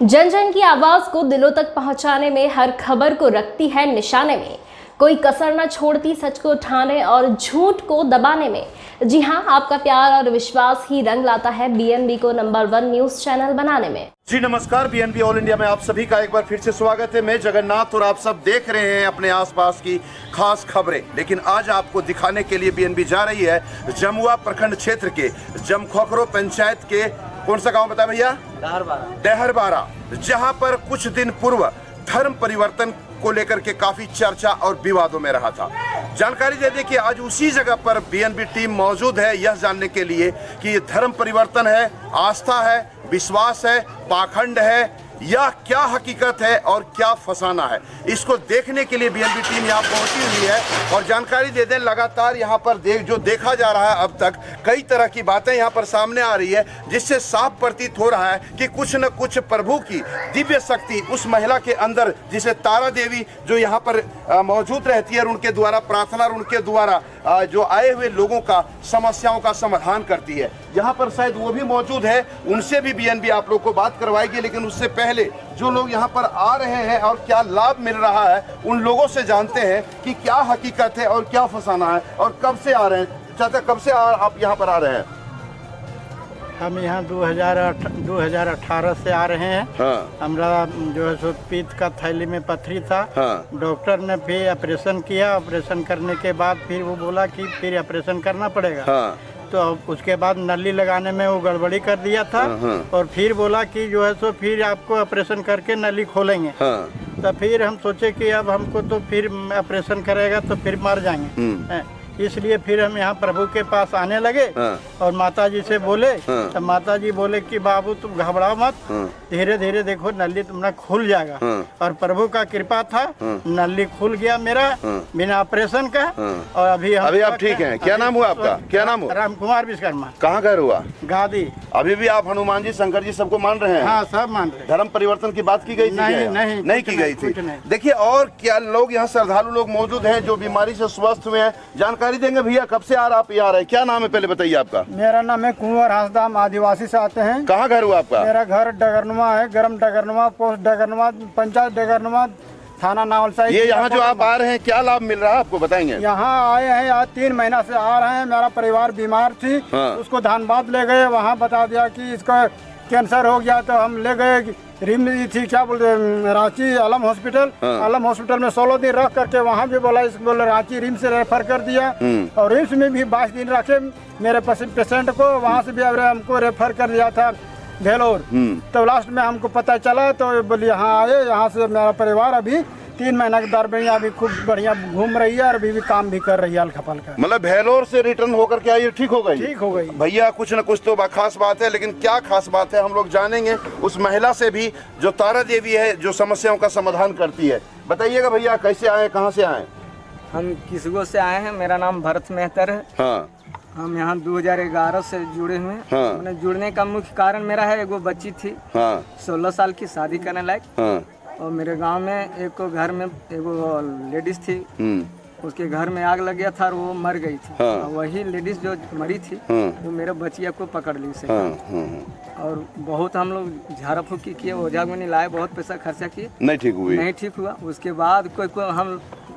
जन जन की आवाज को दिलों तक पहुंचाने में हर खबर को रखती है निशाने में, कोई कसर न छोड़ती सच को उठाने और झूठ को दबाने में। जी हां, आपका प्यार और विश्वास ही रंग लाता है बीएनबी को नंबर 1 न्यूज चैनल बनाने में। जी नमस्कार, बीएनबी ऑल इंडिया में आप सभी का एक बार फिर से स्वागत है। मैं जगन्नाथ और आप सब देख रहे हैं अपने आसपास की खास खबरें। लेकिन आज आपको दिखाने के लिए बीएनबी जा रही है जमुआ प्रखंड क्षेत्र के जमखोखरो पंचायत के कौन सा गांव बताया भैया? डहरबारा, जहां पर कुछ दिन पूर्व धर्म परिवर्तन को लेकर के काफी चर्चा और विवादों में रहा था। जानकारी दे दें कि आज उसी जगह पर बीएनबी टीम मौजूद है यह जानने के लिए कि ये धर्म परिवर्तन है, आस्था है, विश्वास है, पाखंड है या क्या हकीकत है और क्या फसाना है। इसको देखने के लिए बीएनबी टीम यहाँ पहुंची हुई है। और जानकारी दे दें, लगातार यहाँ पर जो देखा जा रहा है अब तक कई तरह की बातें यहाँ पर सामने आ रही है, जिससे साफ प्रतीत हो रहा है कि कुछ न कुछ प्रभु की दिव्य शक्ति उस महिला के अंदर, जिसे तारा देवी जो यहाँ पर मौजूद रहती है और उनके द्वारा प्रार्थना और उनके द्वारा जो आए हुए लोगों का समस्याओं का समाधान करती है। यहाँ पर शायद वो भी मौजूद है, उनसे भी बीएनबी आप लोग को बात करवाएगी। लेकिन उससे पहले जो लोग यहाँ पर आ रहे हैं और क्या लाभ मिल रहा है, उन लोगों से जानते हैं कि क्या हकीकत है और क्या फसाना है और कब से आ रहे हैं। चाचा, कब से आप यहाँ पर आ रहे हैं? हम यहाँ 2018 से आ रहे हैं। हाँ। हमारा जो है सो पीत का थैली में पथरी था। हाँ। डॉक्टर ने फिर ऑपरेशन किया। ऑपरेशन करने के बाद फिर वो बोला कि फिर ऑपरेशन करना पड़ेगा। हाँ। तो उसके बाद नली लगाने में वो गड़बड़ी कर दिया था। हाँ। और फिर बोला कि जो है सो फिर आपको ऑपरेशन करके नली खोलेंगे। हाँ। तो फिर हम सोचे कि अब हमको तो फिर ऑपरेशन करेगा तो फिर मर जाएंगे, इसलिए फिर हम यहाँ प्रभु के पास आने लगे। हाँ। और माता जी से बोले। हाँ। तो माता जी बोले कि बाबू तुम घबराओ मत, धीरे धीरे देखो नली तुम्हारा खुल जाएगा। हाँ। और प्रभु का कृपा था, नली खुल गया मेरा बिना ऑपरेशन का। और अभी आप ठीक हैं? क्या नाम हुआ आपका? क्या नाम हुआ? राम कुमार विश्वकर्मा। कहाँ घर हुआ? गादी। अभी भी आप हनुमान जी, शंकर जी सबको मान रहे हैं? हाँ, सब मान रहे। धर्म परिवर्तन की बात की गई थी? नहीं की गई थी। देखिए, और क्या लोग यहाँ श्रद्धालु लोग मौजूद हैं जो बीमारी से स्वस्थ हुए हैं, जानकारी देंगे। भैया, कब से आप यहाँ आ रहे हैं? क्या नाम है पहले बताइए आपका? मेरा नाम है कुंवर हंसदाम, आदिवासी से आते हैं। कहाँ घर हुआ आपका? मेरा घर डगरनुमा है, गरम डगरनुमा, पोस्ट डगरनुमा, पंचायत डगरनुमा, थाना नावलसाई। ये यहाँ जो आप आ रहे हैं, क्या लाभ मिल रहा है आपको, बताएंगे? यहाँ आए हैं, आज 3 महीना से आ रहे हैं। मेरा परिवार बीमार थी। हाँ। उसको धनबाद ले गए, वहाँ बता दिया कि इसका कैंसर हो गया। तो हम ले गए रिम थी, क्या बोलते, रांची अलम हॉस्पिटल। हाँ। अलम हॉस्पिटल में 16 दिन रख करके वहाँ भी बोला, इसको बोले रांची रिम्स से रेफर कर दिया। और रिम्स में भी 22 दिन रखे मेरे पेशेंट को। वहाँ से भी हमको रेफर कर दिया था भेलोर। तो लास्ट में हमको पता चला तो बोले यहाँ आए। यहाँ से मेरा परिवार अभी 3 महीना के दरमियान अभी खूब बढ़िया घूम रही है और अभी भी काम भी कर रही है हल्का फल्का। मतलब भेलोर से रिटर्न होकर के आई, ठीक हो गई? ठीक हो गई। भैया, कुछ न कुछ तो खास बात है, लेकिन क्या खास बात है हम लोग जानेंगे उस महिला से भी जो तारा देवी है, जो समस्याओं का समाधान करती है। बताइएगा भैया, कैसे आए, कहाँ से आए? हम किसगो से आए हैं। मेरा नाम भरत मेहतर है। हाँ। हम यहाँ 2011 से जुड़े हुए हैं। हाँ। मैंने जुड़ने का मुख्य कारण मेरा है, एगो बच्ची थी। हाँ। 16 साल की, शादी करने लायक। हाँ। और मेरे गांव में एक घर में एगो लेडीज थी, उसके घर में आग लग गया था और वो मर गई थी। हाँ। वही लेडीज जो मरी थी, वो मेरे बच्चिया को पकड़ ली से। और बहुत हम लोग झाड़ा फूकी किए, ओझा गुनी लाए, बहुत पैसा खर्चा किए, नहीं ठीक हुई। नहीं ठीक हुआ। उसके बाद कोई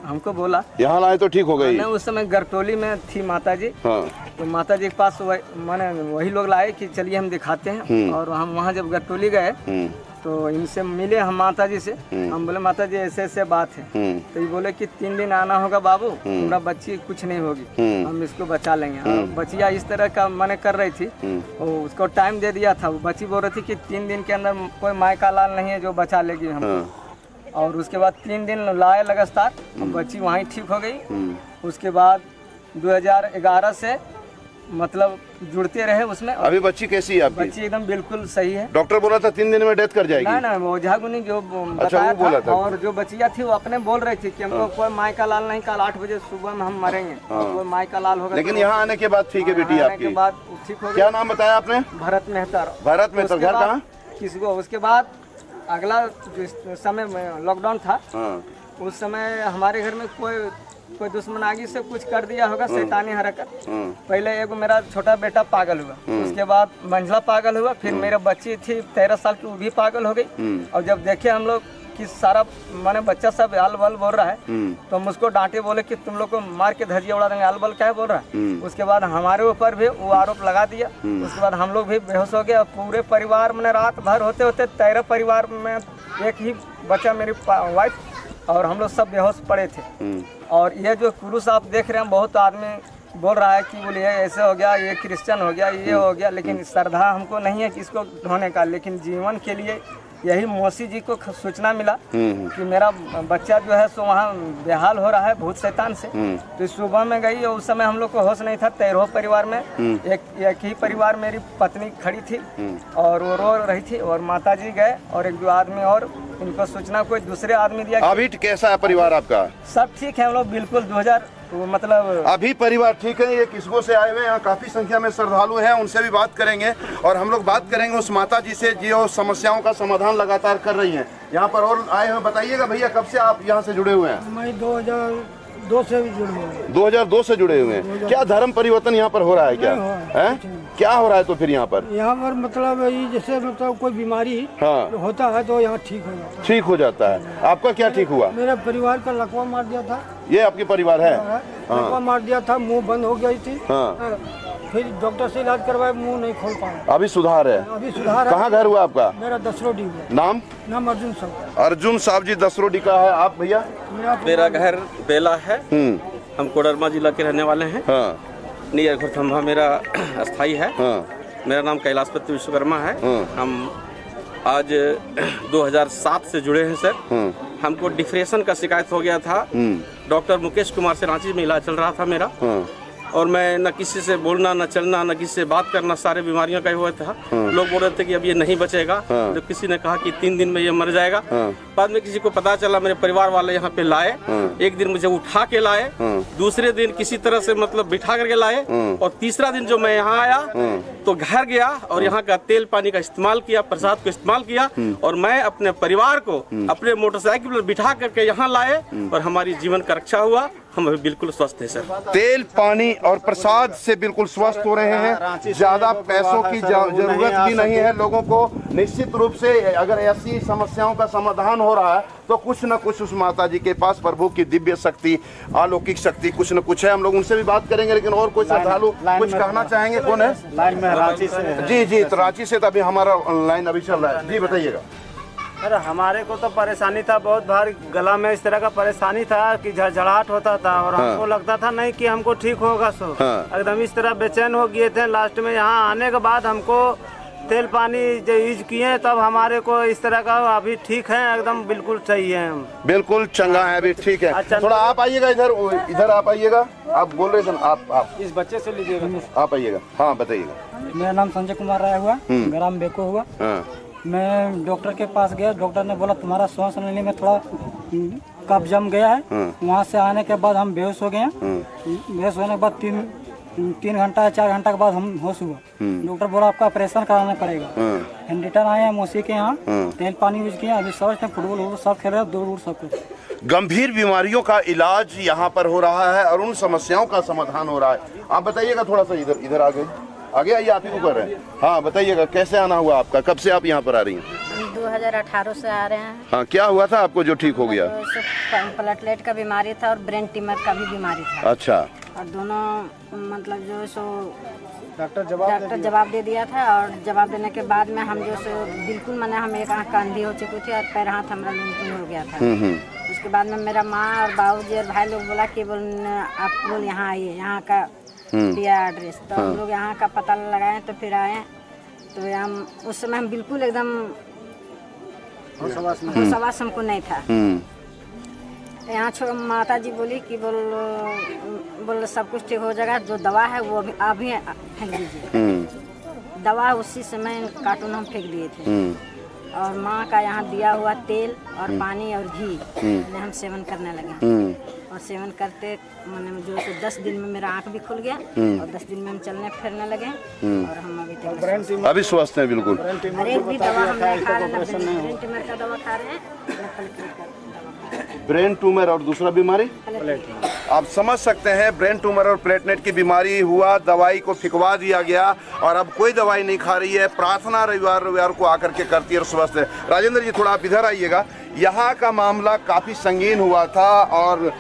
हमको बोला यहाँ लाए तो ठीक हो गई। उस समय गरटोली में थी माता जी। हाँ। तो माता जी के पास माने वही लोग लाए कि चलिए हम दिखाते हैं। और हम वहाँ जब गरटोली गए तो इनसे मिले हम माता जी से। हम बोले माता जी ऐसे ऐसे बात है। तो ये बोले कि 3 दिन आना होगा बाबू, तुम्हारा बच्ची कुछ नहीं होगी, हम इसको बचा लेंगे। और बच्चिया इस तरह का मने कर रही थी। और उसको टाइम दे दिया था। वो बच्ची बोल रही थी कि 3 दिन के अंदर कोई माय का लाल नहीं है जो बचा लेगी हमको। और उसके बाद 3 दिन लाए लगातार, बच्ची वहीं ठीक हो गई। उसके बाद 2011 से मतलब जुड़ते रहे उसमें। अभी बच्ची कैसी है आपकी? बच्ची एकदम बिल्कुल सही है। डॉक्टर बोला था 3 दिन में डेथ कर जाएगी। ना वो झागुनी जो अच्छा, वो बोला था। और जो बच्चिया थी वो अपने बोल रही थी कि हमको कोई माय का लाल नहीं, कल 8 बजे सुबह में हम मरेंगे। कोई माय का लाल होगा। लेकिन यहाँ आने के बाद ठीक है बेटी आपकी? के बाद ठीक हो गई। क्या नाम बताया आपने? भरत मेहतर। भरत मेहतर, घर कहाँ? किसको। उसके बाद अगला जो समय लॉकडाउन था, उस समय हमारे घर में कोई कोई दुश्मनागी से कुछ कर दिया होगा, शैतानी हरकत। पहले एगो मेरा छोटा बेटा पागल हुआ, उसके बाद मंझला पागल हुआ, फिर मेरा बच्ची थी 13 साल की, वो भी पागल हो गई। और जब देखे हम लोग कि सारा माने बच्चा सब आल बल बोल रहा है, तो हम उसको डांटे, बोले कि तुम लोग को मार के धजिया उड़ा देंगे, आल बल क्या बोल रहा है। उसके बाद हमारे ऊपर भी वो आरोप लगा दिया। उसके बाद हम लोग भी बेहोश हो गए। पूरे परिवार में रात भर होते होते 13 परिवार में एक ही बच्चा, मेरी वाइफ और हम लोग सब बेहोश पड़े थे। और ये जो क्रूस आप देख रहे हैं, बहुत आदमी बोल रहा है कि बोले ऐसे हो गया, ये क्रिश्चियन हो गया, ये हो गया, लेकिन श्रद्धा हमको नहीं है कि इसको ढोने का। लेकिन जीवन के लिए यही मौसी जी को सूचना मिला कि मेरा बच्चा जो है सो वहाँ बेहाल हो रहा है भूत शैतान से। तो सुबह में गई और उस समय हम लोग को होश नहीं था। 13 परिवार में एक ही परिवार मेरी पत्नी खड़ी थी और वो रो रही थी, और माता जी गए और एक दो आदमी और, इनको सूचना कोई दूसरे आदमी दिया। अभी कैसा है परिवार आपका? सब ठीक है हम लोग, बिल्कुल 2000 मतलब अभी परिवार ठीक है। ये किसको से आए हुए हैं, यहाँ काफी संख्या में श्रद्धालु हैं, उनसे भी बात करेंगे। और हम लोग बात करेंगे उस माता जी से जो समस्याओं का समाधान लगातार कर रही हैं। यहाँ पर और आए हुए, बताइएगा भैया कब से आप यहाँ से जुड़े हुए हैं? मैं 2002 से भी जुड़ गया। 2002 से जुड़े हुए हैं। क्या धर्म परिवर्तन यहाँ पर हो रहा है क्या? है क्या हो रहा है तो फिर यहाँ पर? यहाँ पर मतलब ये जैसे मतलब कोई बीमारी होता है तो यहाँ ठीक हो जाता है। ठीक हो जाता है। आपका क्या ठीक हुआ? मेरे परिवार का लकवा मार दिया था। ये आपके परिवार है? लकवा मार दिया था, मुंह बंद हो गई थी। फिर डॉक्टर से इलाज करवाए, मुंह नहीं खोल पाया। अभी सुधार है? अभी सुधार है। कहाँ घर हुआ आपका? मेरा दसरोडी हुआ। नाम? अर्जुन साहब। अर्जुन साहब जी दसरोडी का है। आप भैया? मेरा घर बेला है। हम कोडरमा जिला के रहने वाले हैं। नियर घोरथम्भा मेरा अस्थाई है। मेरा नाम कैलाशपति विश्वकर्मा है। हम आज 2007 से जुड़े हैं सर। हमको डिप्रेशन का शिकायत हो गया था। डॉक्टर मुकेश कुमार से रांची में इलाज चल रहा था मेरा, और मैं न किसी से बोलना, न चलना, न किसी से बात करना, सारे बीमारियों का ही हुआ था। लोग बोल रहे थे कि अब ये नहीं बचेगा। जब किसी ने कहा कि 3 दिन में ये मर जाएगा। बाद में किसी को पता चला, मेरे परिवार वाले यहाँ पे लाए। एक दिन मुझे उठा के लाए, दूसरे दिन किसी तरह से मतलब बिठा करके लाए, और तीसरा दिन जो मैं यहाँ आया तो घर गया और यहाँ का तेल पानी का इस्तेमाल किया, प्रसाद को इस्तेमाल किया, और मैं अपने परिवार को अपने मोटरसाइकिल पर बिठा करके यहाँ लाए, और हमारी जीवन का रक्षा हुआ। हम अभी बिल्कुल स्वस्थ हैं सर। तेल पानी और प्रसाद से बिल्कुल स्वस्थ हो रहे हैं। ज्यादा पैसों की जरूरत भी नहीं है लोगों को। निश्चित रूप से अगर ऐसी समस्याओं का समाधान हो रहा है तो कुछ न कुछ उस माता जी के पास प्रभु की दिव्य शक्ति, अलौकिक शक्ति कुछ न कुछ है। हम लोग उनसे भी बात करेंगे। लेकिन और कोई श्रद्धालु कुछ कहना चाहेंगे? कौन है लाइन में? रांची से। जी, तो रांची से अभी हमारा लाइन अभी चल रहा है। जी बताइएगा। अरे हमारे को तो परेशानी था बहुत भारी, गला में इस तरह का परेशानी था कि झड़झड़ाहट होता था, और हमको लगता था नहीं कि हमको ठीक होगा। सो एकदम इस तरह बेचैन हो गए थे। लास्ट में यहाँ आने के बाद हमको तेल पानी जो यूज किए, तब हमारे को इस तरह का अभी ठीक है, एकदम बिल्कुल सही है। हम बिल्कुल चंगा है, अभी ठीक है। अच्छा, थोड़ा आप आइएगा इधर आप आइएगा। आप बोल रहे थे आप इस बच्चे से लीजिएगा। आप आइएगा। हाँ बताइएगा। मेरा नाम संजय कुमार राय हुआ, ग्राम बेको हुआ। मैं डॉक्टर के पास गया, डॉक्टर ने बोला तुम्हारा श्वास नली में थोड़ा कफ जम गया है। वहाँ से आने के बाद हम बेहोश हो गए। बेहोश होने के बाद 3 घंटा या 4 घंटा के बाद हम होश हुआ। डॉक्टर बोला आपका ऑपरेशन कराना पड़ेगा। हम रिटर्न आए हैं मौसी के यहाँ, तेल पानी यूज किया। अभी सब फुटबॉल सब खेल रहे हैं, दौड़ सब कुछ। गंभीर बीमारियों का इलाज यहाँ पर हो रहा है और उन समस्याओं का समाधान हो रहा है। आप बताइएगा थोड़ा सा इधर आगे आइए, आप ही को कर रहे हैं। हाँ बताइएगा, कैसे आना हुआ आपका? कब से आप यहाँ पर आ रही हैं? 2018 से आ रहे हैं। हाँ, क्या हुआ था आपको जो ठीक हो गया? तो प्लेटलेट का बीमारी था और ब्रेन ट्यूमर का भी बीमारी था। अच्छा। और दोनों मतलब जो सो डॉक्टर जवाब दे दिया था, और जवाब देने के बाद में हम जो सो बिल्कुल मैंने हम एक आँख अंधी हो चुकी थी और पैर हाथ हमारा लून हो गया था। उसके बाद में मेरा माँ और बाबूजी और भाई लोग बोला कि आप लोग यहाँ आइए, यहाँ का दिया एड्रेस। तो हम लोग यहाँ का पता लगाए, तो फिर आए। तो हम उस समय हम बिल्कुल एकदम होशवास हमको नहीं था। यहाँ माता जी बोली कि बोल सब कुछ ठीक हो जाएगा, जो दवा है वो अभी फेंक दीजिए। दवा उसी समय कार्टून हम फेंक दिए थे। और माँ का यहाँ दिया हुआ तेल और पानी और घी हम सेवन करने लगे। और सेवन करते मैंने जो 10 दिन में मेरा आँख भी खुल गया, और 10 दिन में हम चलने फिरने लगे। और हम अभी स्वस्थ हैं बिल्कुल। हर एक भी दवा हम नहीं खा रहे हैं, ब्रेन ट्यूमर का दवा खा रहे हैं, ब्रेन ट्यूमर और दूसरा बीमारी आप समझ सकते हैं, ब्रेन ट्यूमर और प्लेटलेट की बीमारी हुआ, दवाई को फिकवा दिया गया और अब कोई दवाई नहीं खा रही है। प्रार्थना रविवार को आकर के करती है और स्वस्थ है। राजेंद्र जी थोड़ा आप इधर आइएगा। यहाँ का मामला काफ़ी संगीन हुआ था और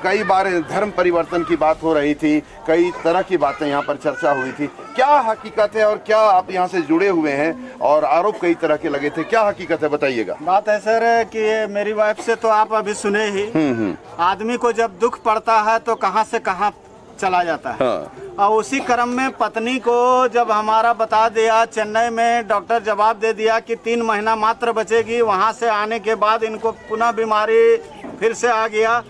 कई बार धर्म परिवर्तन की बात हो रही थी, कई तरह की बातें यहाँ पर चर्चा हुई थी। क्या हकीकत है और क्या आप यहाँ से जुड़े हुए हैं और आरोप कई तरह के लगे थे, क्या हकीकत है बताइएगा। बात है सर कि मेरी वाइफ से तो आप अभी सुने ही, आदमी को जब दुख पड़ता है तो कहाँ से कहाँ चला जाता है। और उसी क्रम में पत्नी को जब हमारा बता दिया, चेन्नई में डॉक्टर जवाब दे दिया कि 3 महीना मात्र बचेगी। वहाँ से आने के बाद इनको पुनः बीमारी फिर से आ गया।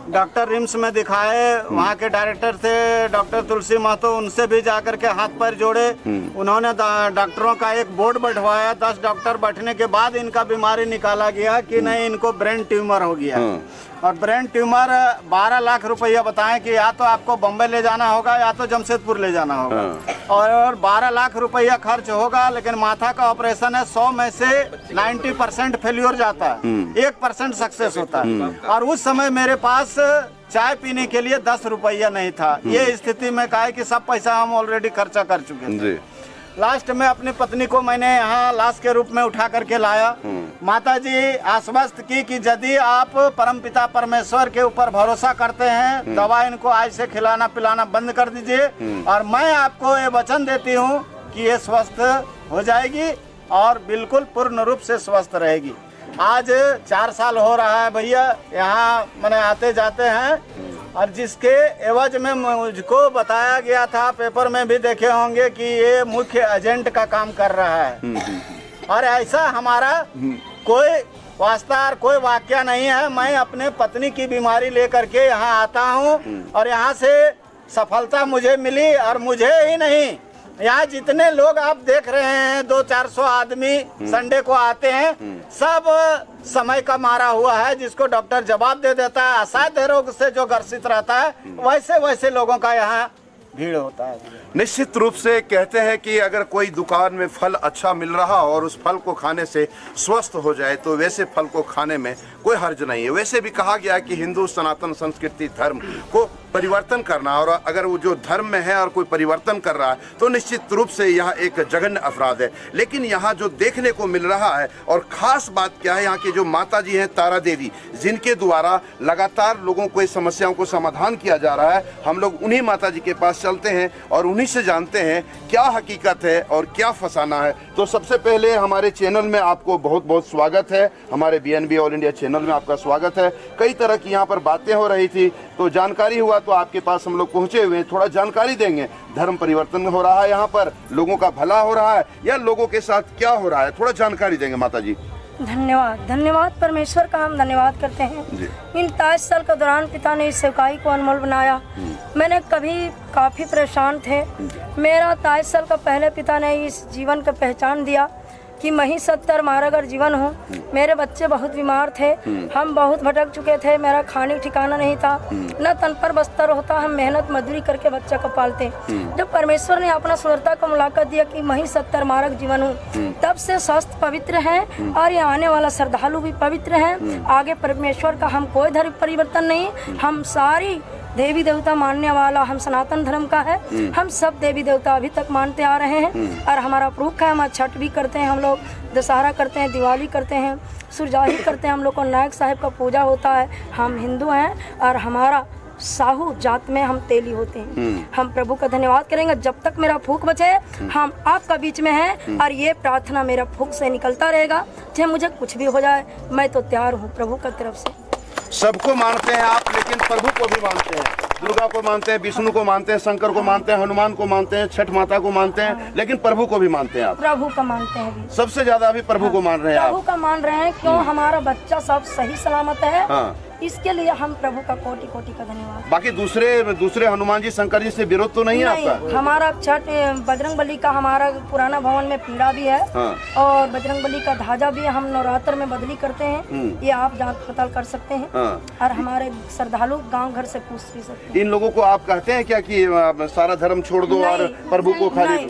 डॉक्टर रिम्स में दिखाए, वहाँ के डायरेक्टर थे डॉक्टर तुलसी महतो, उनसे भी जाकर के हाथ पैर जोड़े। उन्होंने डॉक्टरों का एक बोर्ड बैठवाया। 10 डॉक्टर बैठने के बाद इनका बीमारी निकाला गया कि नहीं, इनको ब्रेन ट्यूमर हो गया। और ब्रेन ट्यूमर 12 लाख रुपया बताएं कि या तो आपको बम्बई ले जाना होगा या तो जमशेदपुर ले जाना होगा। और 12 लाख रुपया खर्च होगा, लेकिन माथा का ऑपरेशन है, 100 में से 90% फेल्योर जाता है, 1% सक्सेस होता है। और उस समय मेरे पास चाय पीने के लिए 10 रुपया नहीं था। ये स्थिति में कहा कि सब पैसा हम ऑलरेडी खर्चा कर चुके थे। लास्ट में अपनी पत्नी को मैंने यहाँ लाश के रूप में उठा करके लाया। माता जी आश्वस्त की कि यदि आप परमपिता परमेश्वर के ऊपर भरोसा करते हैं, दवा इनको आज से खिलाना पिलाना बंद कर दीजिए और मैं आपको ये वचन देती हूँ कि ये स्वस्थ हो जाएगी और बिल्कुल पूर्ण रूप से स्वस्थ रहेगी। आज 4 साल हो रहा है भैया, यहाँ मैंने आते जाते हैं और जिसके एवज में मुझको बताया गया था, पेपर में भी देखे होंगे कि ये मुख्य एजेंट का काम कर रहा है। और ऐसा हमारा कोई वास्ता कोई वाक्य नहीं है। मैं अपने पत्नी की बीमारी लेकर के यहाँ आता हूँ और यहाँ से सफलता मुझे मिली। और मुझे ही नहीं, यहाँ जितने लोग आप देख रहे हैं 200-400 आदमी संडे को आते हैं, सब समय का मारा हुआ है, जिसको डॉक्टर जवाब दे देता है। असाध्य रोग से जो ग्रसित रहता है, वैसे वैसे लोगों का यहाँ भीड़ होता है। निश्चित रूप से कहते हैं कि अगर कोई दुकान में फल अच्छा मिल रहा और उस फल को खाने से स्वस्थ हो जाए तो वैसे फल को खाने में कोई हर्ज नहीं है। वैसे भी कहा गया है कि हिंदू सनातन संस्कृति धर्म को परिवर्तन करना, और अगर वो जो धर्म में है और कोई परिवर्तन कर रहा है तो निश्चित रूप से यह एक जघन्य अपराध है। लेकिन यहाँ जो देखने को मिल रहा है, और ख़ास बात क्या है, यहाँ की जो माता जी हैं तारा देवी, जिनके द्वारा लगातार लोगों को इस समस्याओं को समाधान किया जा रहा है, हम लोग उन्हीं माता जी के पास चलते हैं और उन्हीं से जानते हैं क्या हकीकत है और क्या फसाना है। तो सबसे पहले हमारे चैनल में आपको बहुत बहुत स्वागत है, हमारे BNB ऑल इंडिया चैनल में आपका स्वागत है। कई तरह की यहाँ पर बातें हो रही थी, तो जानकारी हुआ तो आपके पास हम लोग पहुँचे हुए हैं, थोड़ा जानकारी देंगे। धर्म परिवर्तन हो रहा है यहाँ पर, लोगों का भला हो रहा है या लोगों के साथ क्या हो रहा है, थोड़ा जानकारी देंगे माता जी। धन्यवाद। धन्यवाद परमेश्वर का हम धन्यवाद करते हैं। इन 23 साल के दौरान पिता ने इस सेवकाई को अनमोल बनाया। मैंने कभी काफ़ी परेशान थे। मेरा 23 साल का पहले पिता ने इस जीवन का पहचान दिया कि मैं ही 70 मारागर जीवन हूँ। मेरे बच्चे बहुत बीमार थे, हम बहुत भटक चुके थे, मेरा खाने ठिकाना नहीं था, न तन पर बस्तर होता, हम मेहनत मजदूरी करके बच्चा को पालते। जब परमेश्वर ने अपना सुंदरता को मुलाकात दिया कि मैं ही 70 मारक जीवन हूँ, तब से स्वास्थ्य पवित्र है और ये आने वाला श्रद्धालु भी पवित्र है। आगे परमेश्वर का हम कोई धर्म परिवर्तन नहीं, हम सारी देवी देवता मानने वाला हम सनातन धर्म का है। हम सब देवी देवता अभी तक मानते आ रहे हैं और हमारा प्रूफ है। हम छठ भी करते हैं, हम लोग दशहरा करते हैं, दिवाली करते हैं, सुरजाही करते हैं, हम लोग को नायक साहिब का पूजा होता है। हम हिंदू हैं और हमारा साहू जात में हम तेली होते हैं। हम प्रभु का धन्यवाद करेंगे। जब तक मेरा फूक बचे हम आपका बीच में हैं और ये प्रार्थना मेरा फूक से निकलता रहेगा। चाहे मुझे कुछ भी हो जाए, मैं तो तैयार हूँ प्रभु की तरफ से। सबको मानते हैं आप, लेकिन प्रभु को भी मानते हैं। दुर्गा को मानते हैं, विष्णु को मानते हैं, शंकर को मानते हैं, हनुमान को मानते हैं, छठ माता को मानते हैं, लेकिन प्रभु को भी मानते हैं आप। प्रभु का मानते हैं भी। सबसे ज्यादा अभी प्रभु को मान रहे हैं आप। प्रभु का मान रहे हैं, क्यों? हमारा बच्चा सब सही सलामत है। इसके लिए हम प्रभु का कोटि कोटि का धन्यवाद। बाकी दूसरे हनुमान जी शंकर जी से विरोध तो नहीं है आपका? हमारा छठ बजरंग बली का हमारा पुराना भवन में पीड़ा भी है और बजरंग बली का ध्वजा भी हम नवरात्र में बदली करते हैं। ये आप जांच पड़ताल कर सकते हैं और हमारे श्रद्धालु गांव घर से पूछ भी सकते हैं। इन लोगों को आप कहते हैं क्या कि सारा धर्म छोड़ दो और प्रभु को खाली?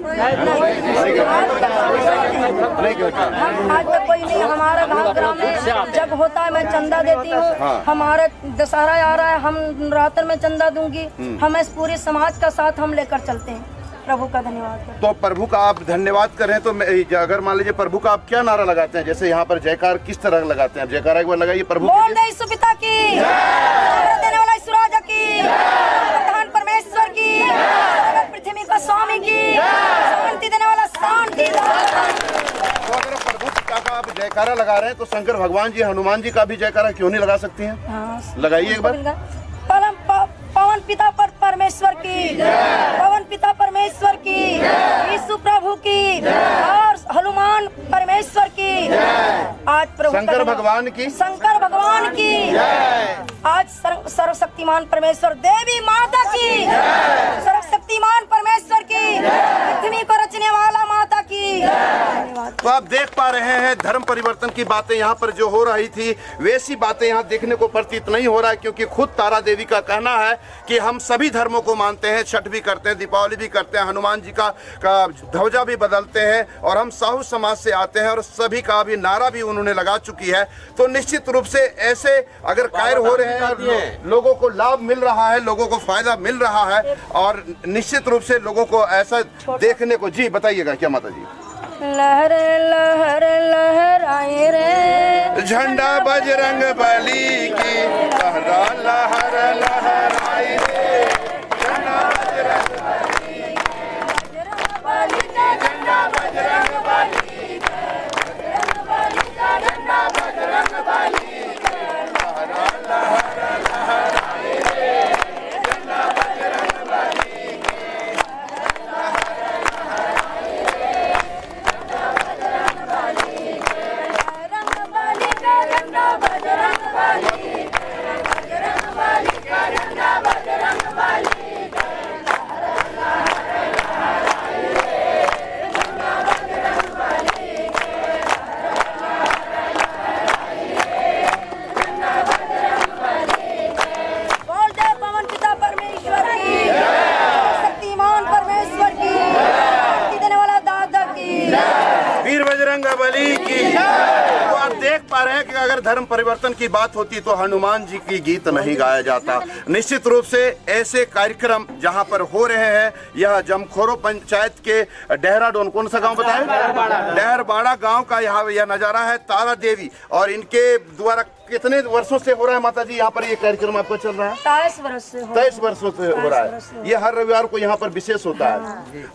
आज तक कोई नहीं हमारा घाघरा में जब होता है मैं चंदा देती हूँ। हमारा दशहरा आ रहा है, हम नवरात्र में चंदा दूंगी। हम इस पूरे समाज का साथ हम लेकर चलते हैं। प्रभु का धन्यवाद करते हैं। तो प्रभु का आप धन्यवाद करें तो अगर मान लीजिए प्रभु का आप क्या नारा लगाते हैं, जैसे यहाँ पर जयकार किस तरह लगाते हैं? जयकार एक बार लगाइए प्रभु बोल दे यीशु पिता की, देने वाला यीशु राजा की, प्रधान परमेश्वर की, पृथ्वी का स्वामी की, शांति देने वाला शांति। तो अगर प्रभु पिता का आप जयकारा लगा रहे हैं तो शंकर भगवान जी, हनुमान जी का भी जयकारा क्यों नहीं लगा सकती हैं? लगाइए एक बार। पवन पिता पर परमेश्वर की, पवन पिता परमेश्वर की, यीशु प्रभु की और हनुमान परमेश्वर की। आज प्रभु शंकर भगवान की, शंकर भगवान की, आज सर्वशक्तिमान परमेश्वर देवी माता की, सर्वशक्तिमान परमेश्वर की, पृथ्वी को रचने वाला माता की। तो आप देख पा रहे हैं धर्म परिवर्तन की बातें यहाँ पर जो हो रही थी वैसी बातें यहाँ देखने को प्रतीत नहीं हो रहा है, क्योंकि खुद तारा देवी का कहना है कि हम सभी धर्मों को मानते हैं, छठ भी करते हैं, दीपावली भी करते हैं, हनुमान जी का ध्वजा भी बदलते हैं और हम साहू समाज से आते हैं और सभी का भी नारा भी उन्होंने लगा चुकी है। तो निश्चित रूप से ऐसे अगर कायर हो रहे हैं और लोगों को लाभ मिल रहा है, लोगों को फायदा मिल रहा है और निश्चित रूप से लोगों को ऐसा देखने को। जी बताइएगा क्या माता जी? लहर लहर लहराए रे झंडा बजरंग बली की, लहरा लहर लहराए रे झंडा बजरंग बली का, झंडा बजरंग बली का, झंडा बजरंग बली का, लहरा लहर लहराए रे झंडा बजरंग बली तो आप देख पा रहे हैं कि अगर धर्म परिवर्तन की बात होती तो हनुमान जी की गीत नहीं गाया जाता। निश्चित रूप से ऐसे कार्यक्रम जहां पर हो रहे हैं, यह जमखोरो पंचायत के डेहराडून, कौन सा गांव बताएं? डहरबाड़ा गांव का यह नजारा है। तारा देवी और इनके द्वारा कितने वर्षों से हो रहा है माता जी यहाँ पर ये कार्यक्रम आपका चल रहा है? 23 वर्ष से 23 वर्षों से हो रहा है। ये हर रविवार को यहाँ पर विशेष होता है।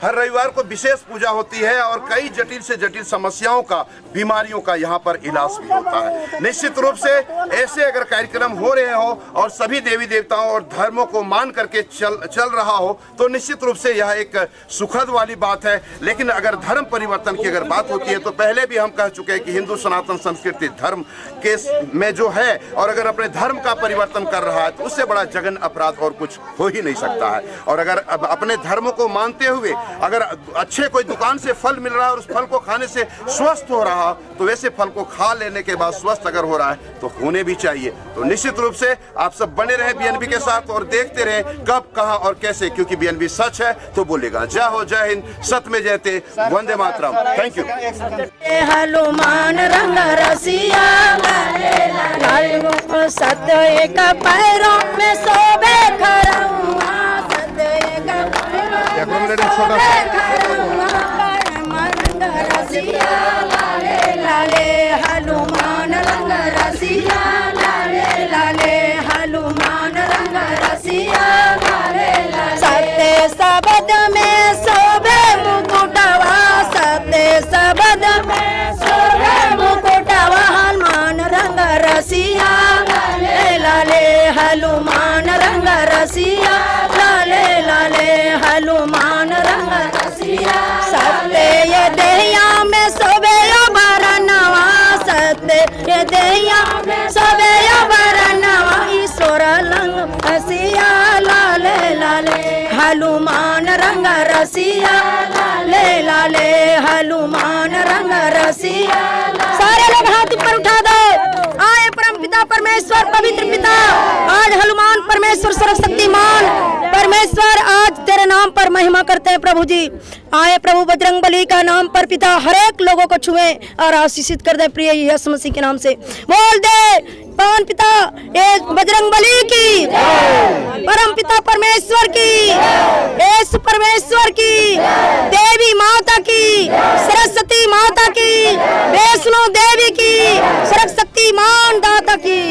हर रविवार को विशेष पूजा होती है और कई जटिल से जटिल समस्याओं का, बीमारियों का यहाँ पर इलाज भी होता है। निश्चित रूप से ऐसे अगर कार्यक्रम हो रहे हो और सभी देवी देवताओं और धर्मों को मान करके चल रहा हो तो निश्चित रूप से यह एक सुखद वाली बात है। लेकिन अगर धर्म परिवर्तन की अगर बात होती है तो पहले भी हम कह चुके हैं कि हिंदू सनातन संस्कृति धर्म के में जो है और अगर अपने धर्म का परिवर्तन कर रहा है तो उससे बड़ा जघन्य अपराध और कुछ हो ही नहीं सकता है। और अगर अपने धर्मों को मानते हुए अगर अच्छे कोई दुकान से फल मिल रहा है और उस फल को खाने से स्वस्थ हो रहा तो वैसे फल को खा लेने के बाद स्वस्थ अगर हो रहा है तो होने भी चाहिए। तो निश्चित रूप से आप सब बने रहे बीएनबी के साथ और देखते रहे कब, कहां और कैसे, क्योंकि बीएनबी सच है तो बोलेगा। जय हो, जय हिंद, सत्य में जयते, वंदे मातरम। Thank you. हनुमान रंग रसिया सत्य एक पैरों में सोबे खरौआ, सत्य एक पैरों में सोबे खरौआ, रंग रसिया लाले लाले हनुमान रंग रसिया लाले लाले हनुमान रंग रसिया लाले लाले। सत्य शब्द में सोबे मुकुटवा, सत्य शब्द में सोबे मुकुटवा, हनुमान रंग रसिया लाले लाले हनुमान रंग रसिया लाले लाले हनुमान रंग रसिया। सत्य ये देहिया में सोबे बरनवा, सत्य ये देहिया में सोबे बरनवा, ईश्वर रंग रसिया लाले लाले हनुमान रंग रसिया लाले लाले हनुमान रंग रसिया। सारे लोग हाथ ऊपर उठा दो। आए परम पिता परमेश्वर परमेश्वर पवित्र पिता, आज हनुमान परमेश्वर सर्वशक्तिमान परमेश्वर, आज तेरे नाम पर महिमा करते हैं प्रभु जी। आए प्रभु बजरंग बली का नाम पर पिता हर एक लोगों को छुए और आशीषित कर दे प्रिय यीशु मसीह के नाम से। बोल दे पवन पिता एक बजरंग बली की, परम पिता परमेश्वर की, यीशु परमेश्वर की, देवी माता की, सरस्वती माता की, वैष्णो देवी की, सरस्वती मान दाता की।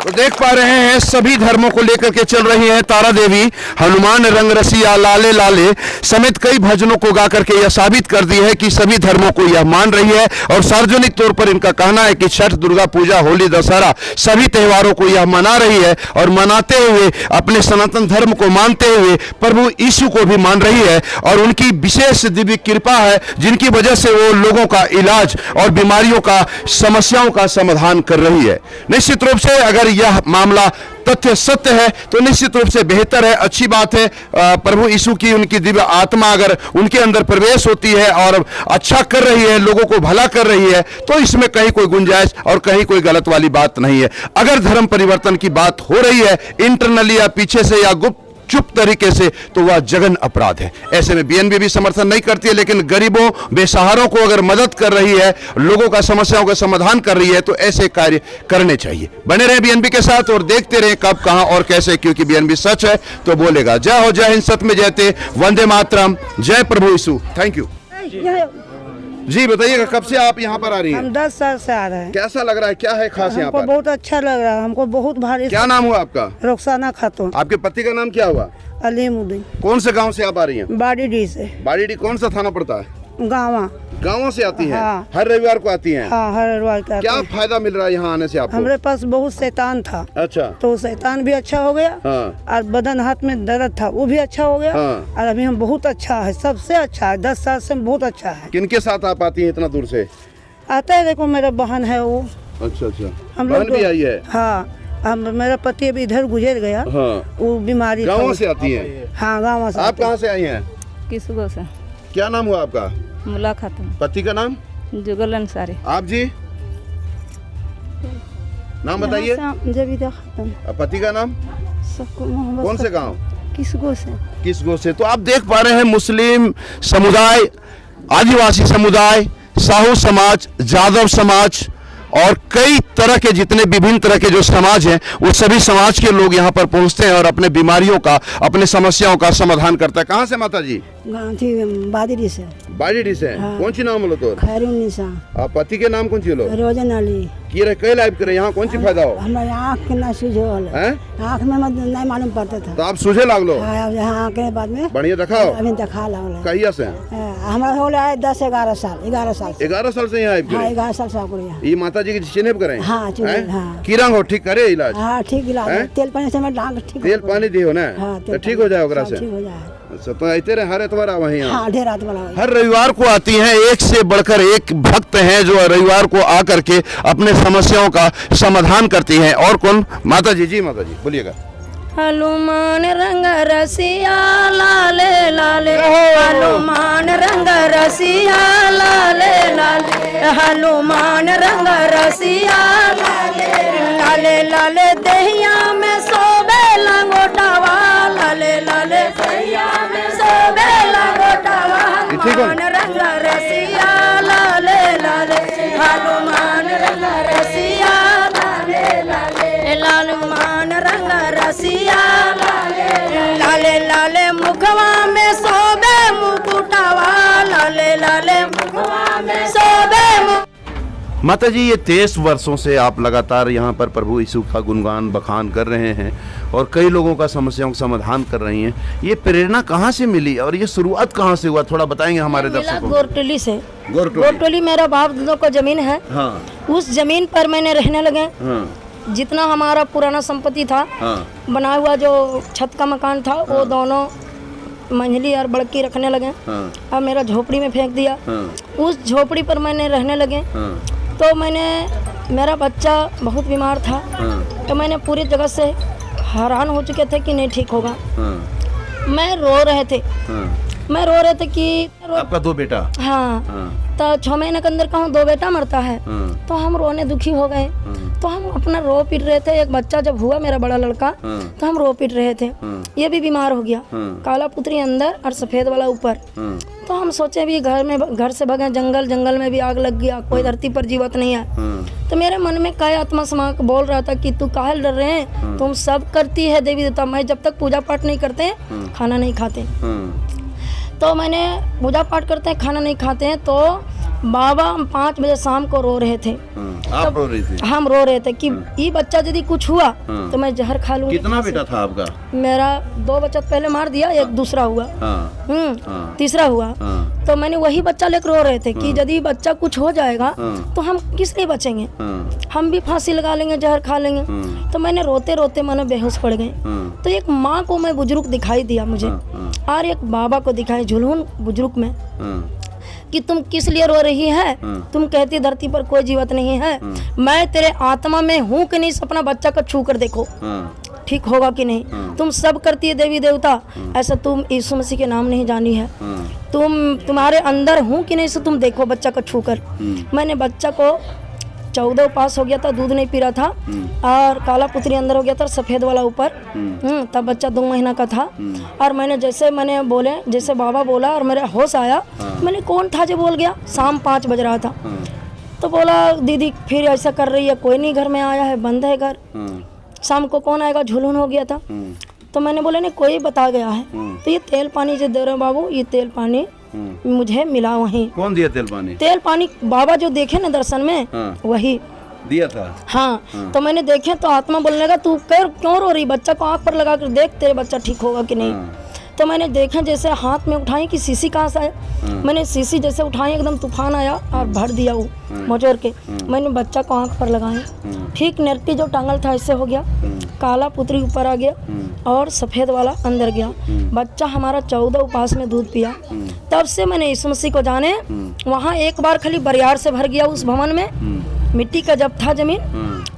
तो देख पा रहे हैं सभी धर्मों को लेकर के चल रही हैं तारा देवी। हनुमान रंग रसिया लाले लाले समेत कई भजनों को गा करके यह साबित कर दी है कि सभी धर्मों को यह मान रही है। और सार्वजनिक तौर पर इनका कहना है कि छठ, दुर्गा पूजा, होली, दशहरा सभी त्योहारों को यह मना रही है और मनाते हुए अपने सनातन धर्म को मानते हुए प्रभु यीशु को भी मान रही है। और उनकी विशेष दिव्य कृपा है जिनकी वजह से वो लोगों का इलाज और बीमारियों का, समस्याओं का समाधान कर रही है। निश्चित रूप से अगर यह मामला तथ्य सत्य है तो निश्चित रूप से बेहतर है, अच्छी बात है। प्रभु यीशु की उनकी दिव्य आत्मा अगर उनके अंदर प्रवेश होती है और अच्छा कर रही है, लोगों को भला कर रही है, तो इसमें कहीं कोई गुंजाइश और कहीं कोई गलत वाली बात नहीं है। अगर धर्म परिवर्तन की बात हो रही है इंटरनली या पीछे से या गुप्त चुप तरीके से, तो वह जघन्य अपराध है। ऐसे में बीएनबी भी समर्थन नहीं करती है, लेकिन गरीबों, बेसहारों को अगर मदद कर रही है, लोगों का समस्याओं का समाधान कर रही है, तो ऐसे कार्य करने चाहिए। बने रहे बीएनबी के साथ और देखते रहे कब, कहां और कैसे, क्योंकि बीएनबी सच है तो बोलेगा। जय हो, जय हिंद, सत्य में जयते, वंदे मातरम, जय प्रभु यीशु। थैंक यू जी। बताइएगा कब से आप यहाँ पर आ रही हैं? हम 10 साल से आ रहे हैं। कैसा लग रहा है, क्या है खास यहाँ हमको पर? बहुत अच्छा लग रहा है, हमको बहुत भारी। क्या नाम हुआ आपका? रुखसाना खातून। आपके पति का नाम क्या हुआ? अलीमुद्दीन। कौन से गांव से आप आ रही हैं? बाड़ी से। बाड़ी कौन सा थाना पड़ता है? गाँव। गाँवों से आती हैं? हाँ। हर रविवार को आती हैं? हाँ, हर रविवार का। क्या फायदा मिल रहा है यहाँ आने से आपको? हमारे पास बहुत शैतान था। अच्छा। तो शैतान भी अच्छा हो गया। हाँ। और बदन हाथ में दर्द था वो भी अच्छा हो गया। हाँ। और अभी हम बहुत अच्छा है, सबसे अच्छा है, 10 साल से बहुत अच्छा है। किनके साथ आप आती हैं इतना दूर से? आता है, देखो मेरा बहन है वो। अच्छा अच्छा, हम बहन लोग भी आई है? हाँ, मेरा पति अभी इधर गुजर गया। हाँ। वो बीमारी। गाँव से आती हैं? हाँ, गाँव से। आप कहाँ से आई हैं? किसको से? क्या नाम हुआ आपका? मुला खातून। पति का नाम? जुगल अंसारी। आप जी नाम बताइए। जबीदा खातून। पति का नाम? कौन से गांव? किसको से? किसको से। तो आप देख पा रहे हैं मुस्लिम समुदाय, आदिवासी समुदाय, साहू समाज, जादव समाज और कई तरह के जितने विभिन्न तरह के जो समाज हैं, वो सभी समाज के लोग यहाँ पर पहुँचते हैं और अपने बीमारियों का, अपने समस्याओं का समाधान करता है। कहाँ से माता जी? बाड़ी से। बाड़ी से। हाँ। कौन सी नाम बोलो तो? खैरुन्निसा। आप पति के नाम कौन सी लो? रोजन अली। की रहे कई लाइफ करे यहाँ कौन सी फायदा हो? हमारे आँख के ना सूझे हैं? आँख में नहीं मालूम पड़ता था। तो आप सूझे लाग लो? यहाँ के बाद में बढ़िया दिखाओ। अभी दिखा ला। कहिया से? हमारा हो रहा है 10-11 साल। 11 साल। 11 साल से यहाँ आए? 11 साल से आपको यहाँ। ये माता जी की चिन्ह करें? हाँ, की रंग हो ठीक करे इलाज? हाँ, ठीक इलाज। तेल पानी से मैं डांग ठीक। तेल पानी दियो ना? हाँ, तो ठीक हो जाए ओकरा से। ठीक हो जाए। अच्छा, तो आते रहे हर एतवार वहीं? हाँ, ढेर रात वाला। हर रविवार को आती हैं। एक से बढ़कर एक भक्त हैं जो रविवार को आकर के अपने समस्याओं का समाधान करती हैं। और कौन? माता जी। जी माता जी बोलिएगा। हनुमान रंग रसिया लाले लाले, हनुमान रंग रसिया लाले लाले, हनुमान रंग रसिया लाले लाले लाले, दहिया में सोबे लंगोटावा लाले लाले, दहिया में सोबे लंगोटावा, हनुमान रंग रसिया लाले लाले, हनुमान रंग रसिया लाले लाले, हनुमान रंग रसिया लाले लाले, मुखवा में सोबे मुकुटावा लाले लाले, मुखवा में सोबे। माता जी, ये 23 वर्षों से आप लगातार यहाँ पर प्रभु यीशु का गुणगान बखान कर रहे हैं और कई लोगों का समस्याओं का समाधान कर रही हैं। ये प्रेरणा कहाँ से मिली और ये शुरुआत कहाँ से हुआ, थोड़ा बताएंगे हमारे दर्शकों को? गोरटोली से। गोरटोली मेरा बाप दादों का जमीन है। हाँ। उस जमीन पर मैंने रहने लगे। हाँ। जितना हमारा पुराना संपत्ति था, हाँ। बना हुआ जो छत का मकान था, हाँ। वो दोनों मंझली और बड़की रखने लगे। हाँ। और मेरा झोपड़ी में फेंक दिया। हाँ। उस झोपड़ी पर मैंने रहने लगे। हाँ। तो मेरा बच्चा बहुत बीमार था। हाँ। तो मैंने पूरी जगह से हैरान हो चुके थे कि नहीं ठीक होगा। हाँ। मैं रो रहे थे। हाँ। मैं रो रहे थे कि आपका 2 बेटा? हाँ, हाँ। तो 6 महीने के अंदर कहूँ 2 बेटा मरता है। तो हम रोने दुखी हो गए। तो हम अपना रो पीट रहे थे। एक बच्चा जब हुआ मेरा बड़ा लड़का, तो हम रो पीट रहे थे। ये भी बीमार हो गया, काला पुतरी अंदर और सफेद वाला ऊपर। तो हम सोचे भी घर से भगे, जंगल में भी आग लग गया, कोई धरती पर जीवित नहीं है। तो मेरे मन में काय आत्मा समा बोल रहा था कि तू काहे डर रहे हैं, तुम सब करती है देवी देवता, मैं जब तक पूजा पाठ नहीं करते खाना नहीं खाते। तो मैंने पूजा पाठ करते हैं, खाना नहीं खाते हैं। तो बाबा 5 बजे शाम को रो रहे थे। आप रो रही थी? हम रो रहे थे कि ये बच्चा यदि कुछ हुआ तो मैं जहर खा लूंगी। कितना बेटा था आपका? मेरा 2 बच्चा पहले मार दिया, एक दूसरा हुआ। तीसरा हुआ। तो मैंने वही बच्चा लेकर रो रहे थे कि यदि बच्चा कुछ हो जाएगा तो हम किस लिए बचेंगे, हम भी फांसी लगा लेंगे, जहर खा लेंगे। तो मैंने रोते रोते मैंने बेहोश पड़ गए। तो एक माँ को मैं बुजुर्ग दिखाई दिया मुझे, और एक बाबा को दिखाई झुलून बुजुर्ग में, कि तुम किस लिए रो रही है, तुम कहती धरती पर कोई जीवित नहीं है, मैं तेरे आत्मा में हूँ कि नहीं, अपना बच्चा को छू कर देखो ठीक होगा कि नहीं। तुम सब करती है देवी देवता, ऐसा तुम यीशु मसीह के नाम नहीं जानी है, तुम्हारे अंदर हूँ कि नहीं, से तुम देखो बच्चा को छू कर। मैंने बच्चा को 14 पास हो गया था, दूध नहीं पी रहा था, और काला पुतरी अंदर हो गया था, सफेद वाला ऊपर। तब बच्चा 2 महीना का था। और मैंने बोले जैसे बाबा बोला और मेरा होश आया। मैंने कौन था जो बोल गया, शाम 5 बज रहा था। तो बोला दीदी फिर ऐसा कर रही है, कोई नहीं घर में आया है, बंद है घर, शाम को कौन आएगा, झुलून हो गया था। तो मैंने बोला नहीं कोई बता गया है। तो ये तेल पानी जो दे रहे बाबू, ये तेल पानी मुझे मिला वहीं। कौन दिया तेल पानी? तेल पानी बाबा जो देखे ना दर्शन में, वही दिया था। हाँ। तो मैंने देखे तो आत्मा बोलने लगा तू क्यों रो रही, बच्चा को आँख पर लगा कर देख, तेरे बच्चा ठीक होगा कि नहीं। तो मैंने देखा जैसे हाथ में उठाई कि शीशी कहाँ से आया। मैंने शीशी जैसे उठाई, एकदम तूफान आया और भर दिया वो मोचोर के। मैंने बच्चा को आँख पर लगाई, ठीक नेरटी जो टांगल था ऐसे हो गया, काला पुतरी ऊपर आ गया और सफ़ेद वाला अंदर गया। बच्चा हमारा 14 उपास में दूध पिया। तब से मैंने यीशु मसीह को जाने। वहाँ एक बार खाली बरियार से भर गया उस भवन में, मिट्टी का जब था जमीन,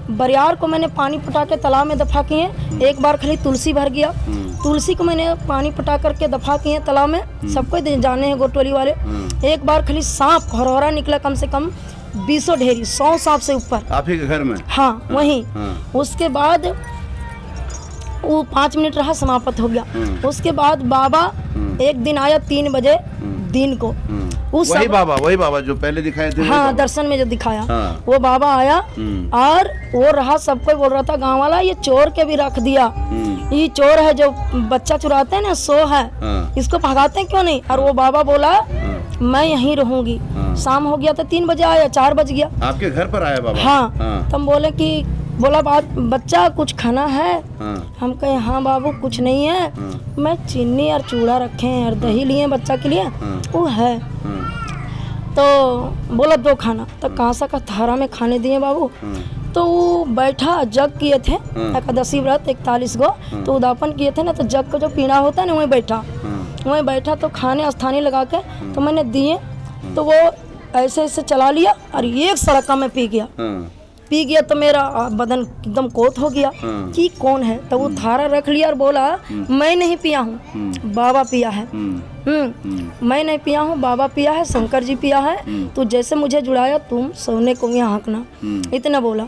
बरियार को मैंने पानी पटा के तालाब में दफा किए। एक बार खाली तुलसी भर गया, तुलसी को मैंने पानी पटा करके दफा किए तालाब में, सबको जाने हैं गोटोली वाले। एक बार खाली सांप हरहरा निकला, कम से कम 20 ढेरी, 100 सांप से ऊपर। आप ही के घर में? हाँ वहीं। उसके बाद वो 5 मिनट रहा, समाप्त हो गया। उसके बाद बाबा एक दिन आया 3 बजे दिन को। वही बाबा जो पहले दिखाए थे? हाँ, दर्शन में जो दिखाया। हाँ। वो बाबा आया और वो रहा, सबको बोल रहा था गांव वाला ये चोर के भी रख दिया, ये चोर है जो बच्चा चुराते हैं ना, सो है। हाँ। इसको भगाते हैं क्यों नहीं। और वो बाबा बोला मैं यहीं रहूंगी। शाम हो गया था, 3 बजे आया, 4 बज गया। आपके घर पर आया बाबा? हाँ। तब बोले कि बोला बच्चा कुछ खाना है? हम कहे हाँ बाबू कुछ नहीं है। मैं चीनी और चूड़ा रखे हैं और दही लिए बच्चा के लिए, वो है। तो बोला 2 खाना। तो कांसा का थारा में खाने दिए बाबू। तो वो बैठा, जग किए थे एकादशी व्रत 41 गो, तो उदापन किए थे ना, तो जग का जो पीना होता है ना वहीं बैठा। तो खाने स्थानीय लगा के तो मैंने दिए, तो वो ऐसे ऐसे चला लिया और एक सड़का में पी गया। तो मेरा बदन एकदम कोत हो गया कि कौन है। तो वो थारा रख लिया और बोला मैं नहीं पिया हूँ, बाबा पिया है। मैं नहीं पिया हूँ, बाबा पिया है, शंकर जी पिया है। तो जैसे मुझे जुड़ाया तुम सोने को यहाँ हाँकना, इतना बोला।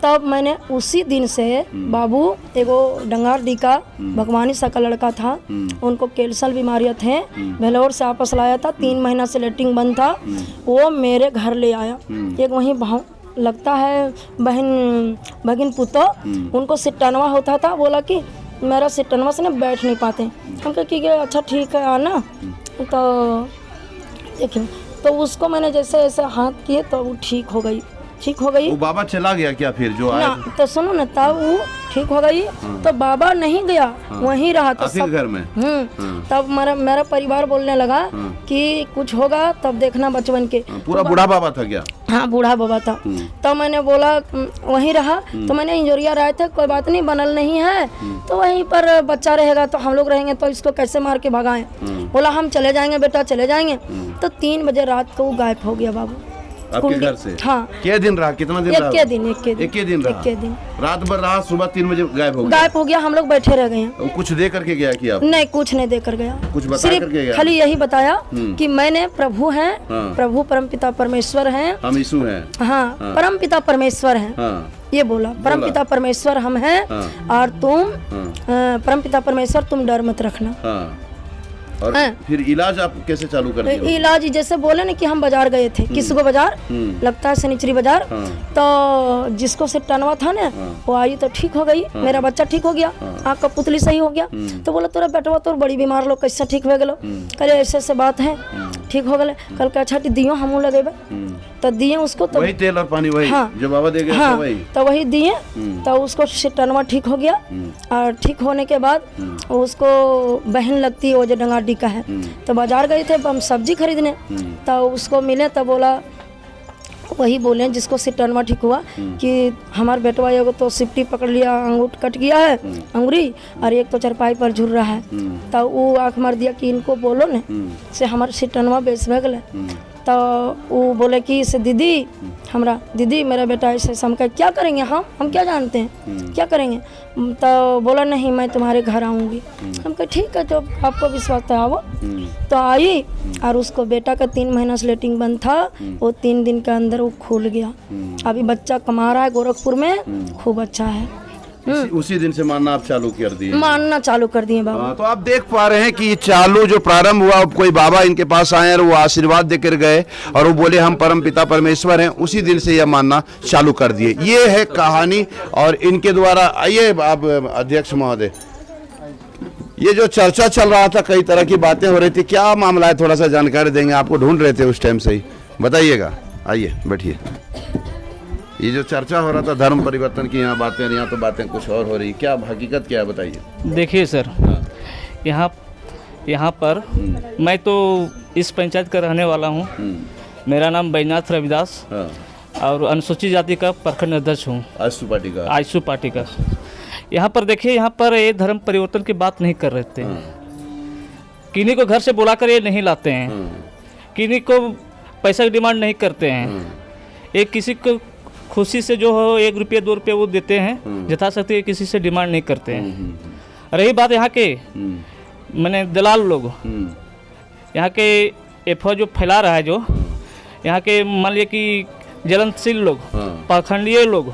तब मैंने उसी दिन से बाबू, एगो डंगार डी का भगवानी सा का लड़का था, उनको कैंसर बीमारियाँ थे, भेलोर से आपस लाया था, 3 महीना से लेटरिन बंद था, वो मेरे घर ले आया। एक वहीं भाव लगता है बहन पुतो, उनको सिट्टानवा होता था। बोला कि मेरा सिट्टानवा से ना बैठ नहीं पाते। हम कहा कि अच्छा ठीक है आना। तो देखिए, तो उसको मैंने जैसे ऐसे हाथ किए तो वो ठीक हो गई। वो बाबा चला गया क्या फिर जो आया? तो सुनो ना, तब वो ठीक हो गई। तो बाबा नहीं गया, वहीं रहा था सब घर में। तब मेरा परिवार बोलने लगा कि कुछ होगा तब देखना बचपन के। पूरा बूढ़ा बाबा था क्या? हाँ, बूढ़ा बाबा था। तो मैंने बोला वहीं रहा। तो मैंने इंजोरिया रहे थे, कोई बात नहीं, बनल नहीं है तो वहीं पर बच्चा रहेगा, तो हम लोग रहेंगे तो इसको कैसे मार के भगाएं। बोला हम चले जाएंगे बेटा, चले जाएंगे। तो 3 बजे रात को वो गायब हो गया बाबू। आपके घर से? हाँ। क्या दिन रहा, कितना दिन रहा? एक दिन रहा, रात भर रहा, सुबह 3 बजे गायब हो गया। हम लोग बैठे रह गए हैं। कुछ दे करके गया कि आप? नहीं, कुछ नहीं दे कर गया, कुछ बता करके गया? खाली यही बताया कि मैंने प्रभु हैं, प्रभु परमपिता परमेश्वर हैं, हम यीशु हैं। हाँ, परमपिता परमेश्वर हैं, ये बोला। परमपिता परमेश्वर हम हैं और तुम परमपिता परमेश्वर, तुम डर मत रखना। और फिर इलाज आप कैसे चालू कर दिए? इलाज जैसे बोले ना कि हम बाजार गए थे, किसको बाजार लगता है शनिचरी बाजार, तो जिसको से टनवा था ना वो आई तो ठीक हो गई, मेरा बच्चा ठीक हो गया, आँख का पुतली सही हो गया। तो बोला तोरा बेटवा तो बड़ी बीमार लोग कैसे ठीक हो गलो? करे ऐसे ऐसे बात है, ठीक हो गए। कल के अच्छा दियो हम लगेबे, तो दिए उसको, तो वही तेल और पानी वही जो बाबा दे गए हाँ, वही तो वही दिए, तो उसको टनवा ठीक हो गया। और ठीक होने के बाद उसको बहन लगती है वो जो डंगाडी का है, तो बाजार गए थे हम सब्जी खरीदने, तो उसको मिले, तो बोला वही बोले जिसको सिटनवा ठीक हुआ कि हमारे बेटवा एगो तो सिपटी पकड़ लिया, अंगूठ कट गया है अंगुरी, और एक तो चारपाई पर झुर रहा है। तो वो आँख मार दिया कि इनको बोलो न से हमारे सिटनवा बेच भे गए। तो वो बोले कि से दीदी हमरा दीदी मेरा बेटा ऐसे, हम कहे क्या करेंगे, हम क्या जानते हैं क्या करेंगे? तो बोला नहीं मैं तुम्हारे घर आऊँगी। हम कहे ठीक है, तो आपको विश्वास तो आओ। तो आई और उसको बेटा का 3 महीना से लेटिंग बंद था, वो 3 दिन के अंदर वो खुल गया। अभी बच्चा कमा रहा है गोरखपुर में, खूब अच्छा है। उसी दिन से मानना आप चालू कर दिए? मानना चालू कर दिए बाबा। तो आप देख पा रहे हैं कि ये चालू जो प्रारंभ हुआ, कोई बाबा इनके पास आए और वो आशीर्वाद देकर गए और वो बोले हम परम पिता परमेश्वर हैं, उसी दिन से यह मानना चालू कर दिए। ये है कहानी और इनके द्वारा। आइए आप अध्यक्ष महोदय, ये जो चर्चा चल रहा था, कई तरह की बातें हो रही थी, क्या मामला है, थोड़ा सा जानकारी देंगे? आपको ढूंढ रहे थे उस टाइम से ही, बताइएगा। आइए बैठिए। ये जो चर्चा हो रहा था धर्म परिवर्तन की, यहाँ बातें, यहाँ तो बातें कुछ और हो रही, क्या हकीकत क्या है, बताइए। देखिए सर, यहाँ पर मैं तो इस पंचायत का रहने वाला हूँ। मेरा नाम बैजनाथ रविदास और अनुसूचित जाति का प्रखंड अध्यक्ष हूँ, आइसू पार्टी का। यहाँ पर देखिए, यहाँ पर ये धर्म परिवर्तन की बात नहीं कर रहे थे। किन्हीं को घर से बुलाकर ये नहीं लाते हैं, किन्हीं को पैसा की डिमांड नहीं करते हैं। एक किसी को खुशी से जो हो 1 रुपये 2 रुपये वो देते हैं, यथाशक्ति किसी से डिमांड नहीं करते हैं। रही बात यहाँ के मैंने दलाल लोग, यहाँ के अफवाह जो फैला रहा है, जो यहाँ के मान लिया कि जलनशील लोग, पाखंडीय लोग,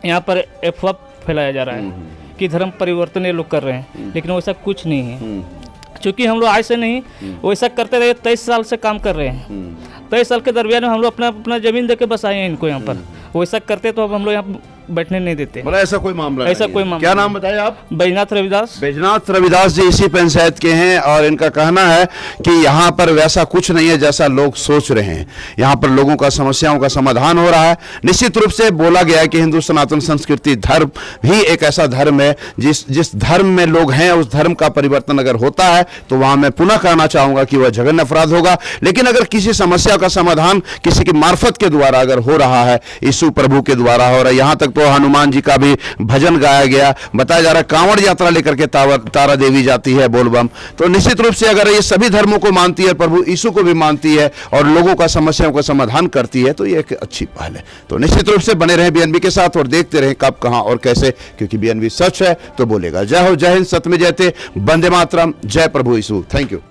यहाँ पर अफवाह फैलाया जा रहा है कि धर्म परिवर्तन ये लोग कर रहे हैं, लेकिन वैसा कुछ नहीं है। क्योंकि हम लोग आज से नहीं, वैसा करते रहे, 23 साल से काम कर रहे हैं। 23 साल के दरमियान में हम लोग अपना ज़मीन दे के बस आए हैं इनको यहाँ पर। वैसा करते तो अब हम लोग यहाँ बैठने नहीं देते। मतलब ऐसा कोई मामला ऐसा कोई मामला। क्या नाम बताए आप? बैजनाथ रविदास। बैजनाथ रविदास जी इसी पंचायत के हैं और इनका कहना है कि यहाँ पर वैसा कुछ नहीं है जैसा लोग सोच रहे हैं। यहाँ पर लोगों का समस्याओं का समाधान हो रहा है। निश्चित रूप से बोला गया है कि हिंदू सनातन संस्कृति धर्म भी एक ऐसा धर्म है जिस धर्म में लोग हैं उस धर्म का परिवर्तन अगर होता है तो वहां मैं पुनः कहना चाहूंगा कि वह जघन्य अपराध होगा। लेकिन अगर किसी समस्या का समाधान किसी की मार्फत के द्वारा अगर हो रहा है, यीशु प्रभु के द्वारा हो रहा है, यहाँ तक तो हनुमान जी का भी भजन गाया गया, बताया जा रहा है कांवड़ यात्रा लेकर के तारा देवी जाती है बोलबम। तो निश्चित रूप से अगर ये सभी धर्मों को मानती है, प्रभु यीशु को भी मानती है और लोगों का समस्याओं का समाधान करती है, तो ये एक अच्छी पहल है। तो निश्चित रूप से बने रहें बीएनबी के साथ और देखते रहें कब, कहां और कैसे, क्योंकि बीएनबी सच है तो बोलेगा। जय हो, जय हिंद, सत्य में जयते, वंदे मातरम, जय प्रभु यीशु। Thank you.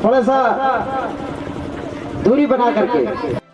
थोड़ा सा दूरी बना करके।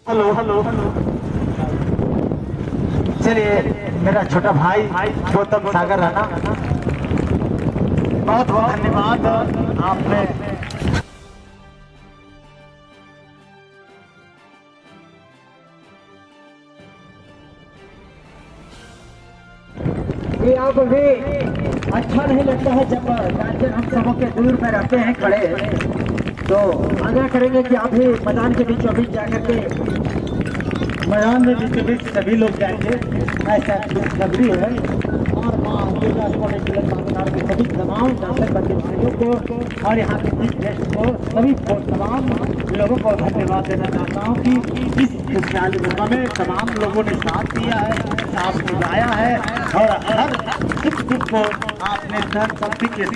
हेलो हेलो चलिए मेरा छोटा भाई गौतम सागर राणा, बहुत बहुत धन्यवाद आपने। ये आप भी अच्छा नहीं लगता है जब गार्जियन हम सबों के दूर में रहते हैं खड़े, तो आग्रह करेंगे कि आप भी मैदान के बीचों बीच जाकर के, मैदान में बीचों बीच सभी लोग जाएंगे, ऐसा खुशखबरी है। और माँ दुर्गा स्पोर्टिंग क्लब कामनार के सभी तमाम दर्शक बंधुओं को और यहाँ के चीफ गेस्ट को, सभी को, तमाम लोगों को धन्यवाद देना चाहता हूँ कि इस खुशहाली में तमाम लोगों ने साथ दिया है, साथ निभाया है और हर सुख दुख को आपने धन शक्ति के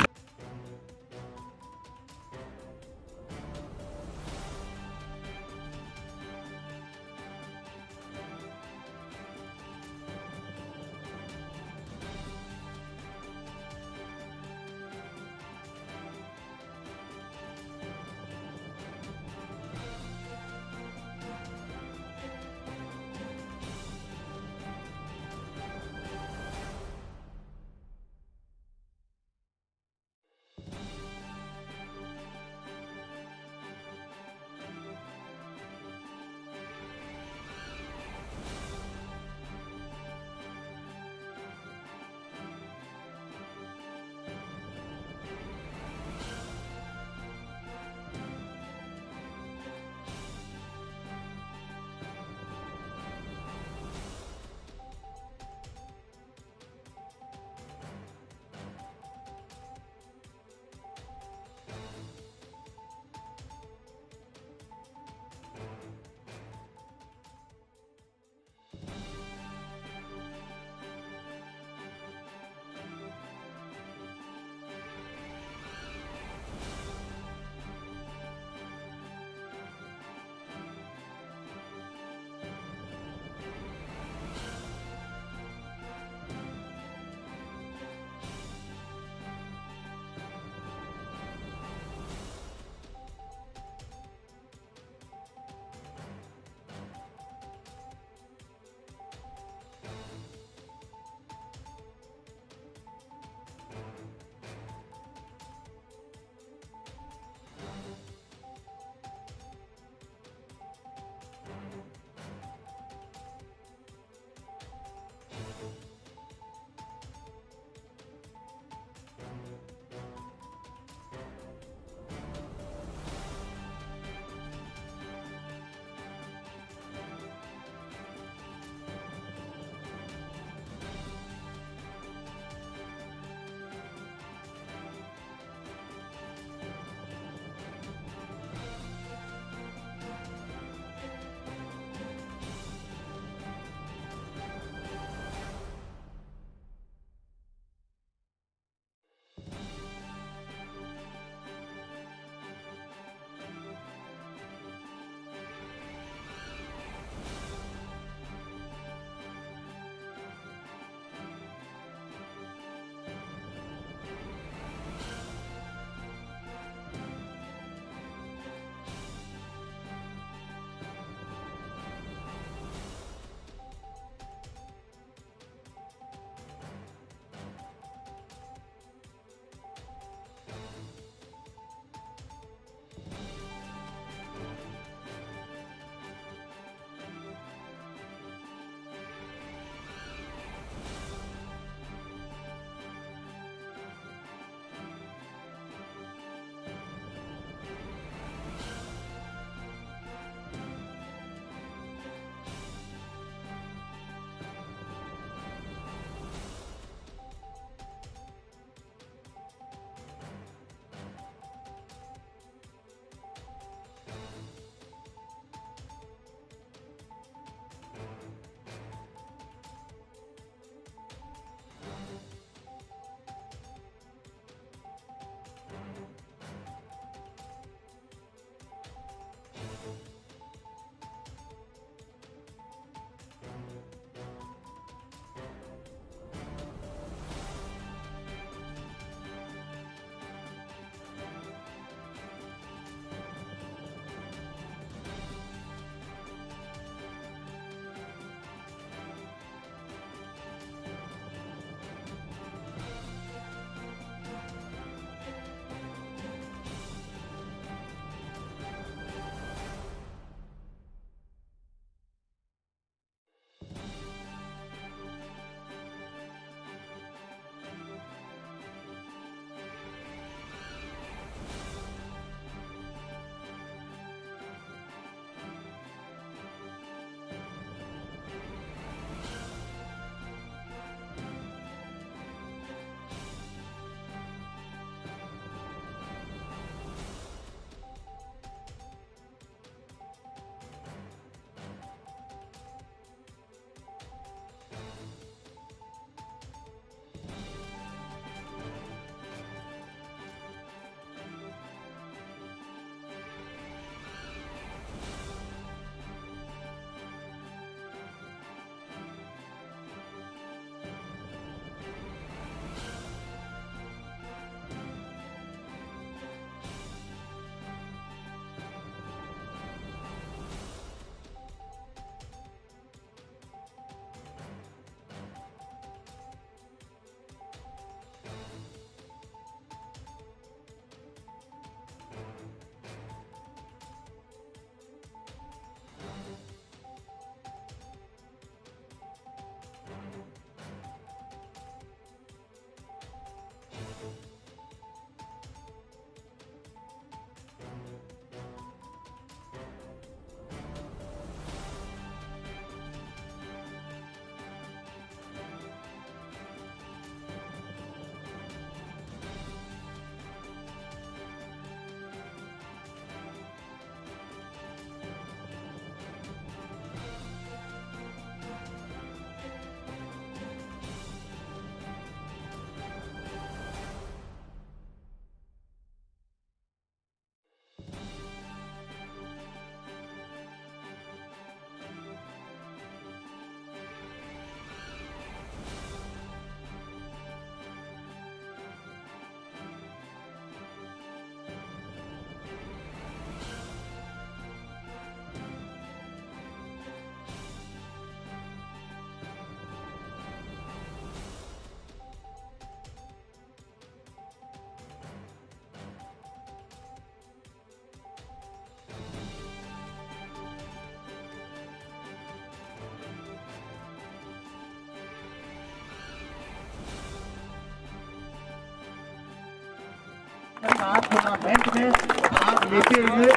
टूर्नामेंट में भाग लेते हुए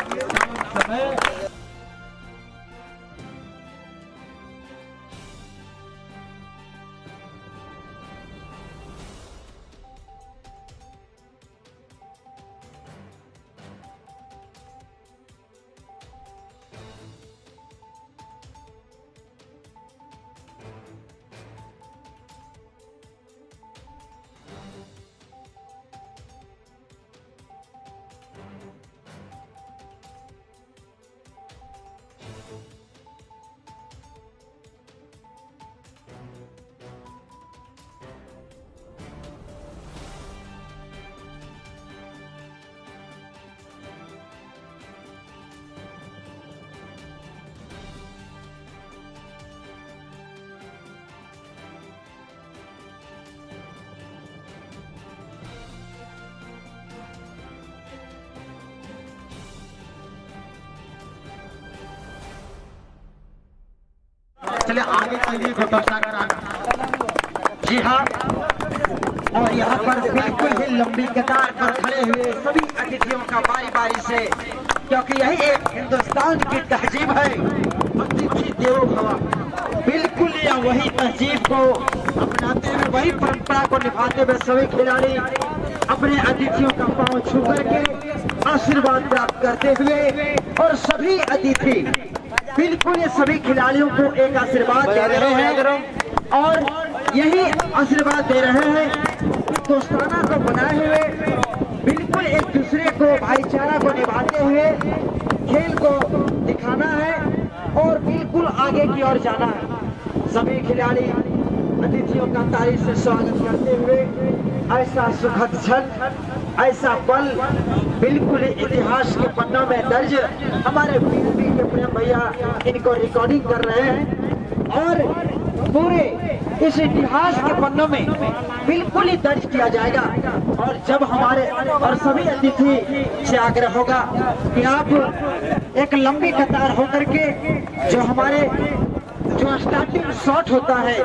समय चले आगे के लिए जी हाँ, और यहाँ पर बिल्कुल ही लंबी कतार पर खड़े हुए सभी अतिथियों का बारी बारी से, क्योंकि यही एक हिंदुस्तान की तहजीब है, अतिथि देवो भव। बिल्कुल या वही तहजीब को अपनाते हुए, वही परंपरा को निभाते हुए सभी खिलाड़ी अपने अतिथियों का पांव छू करके आशीर्वाद प्राप्त करते हुए, और सभी अतिथि बिल्कुल ये सभी खिलाड़ियों को एक आशीर्वाद दे रहे हैं, और यही आशीर्वाद दे रहे हैं दोस्ताना को बनाए हुए, बिल्कुल एक दूसरे को भाईचारा को निभाते हुए खेल को दिखाना है और बिल्कुल आगे की ओर जाना है। सभी खिलाड़ी अतिथियों का तारीफ से स्वागत करते हुए ऐसा सुखद क्षण, ऐसा पल बिल्कुल इतिहास के पन्नों में दर्ज, हमारे बीबी के प्रेम भैया इनको रिकॉर्डिंग कर रहे हैं, और पूरे इस इतिहास के पन्नों में बिल्कुल ही दर्ज किया जाएगा। और जब हमारे और सभी अतिथि से आग्रह होगा कि आप एक लंबी कतार होकर के जो हमारे जो स्टार्टिंग शॉट होता है,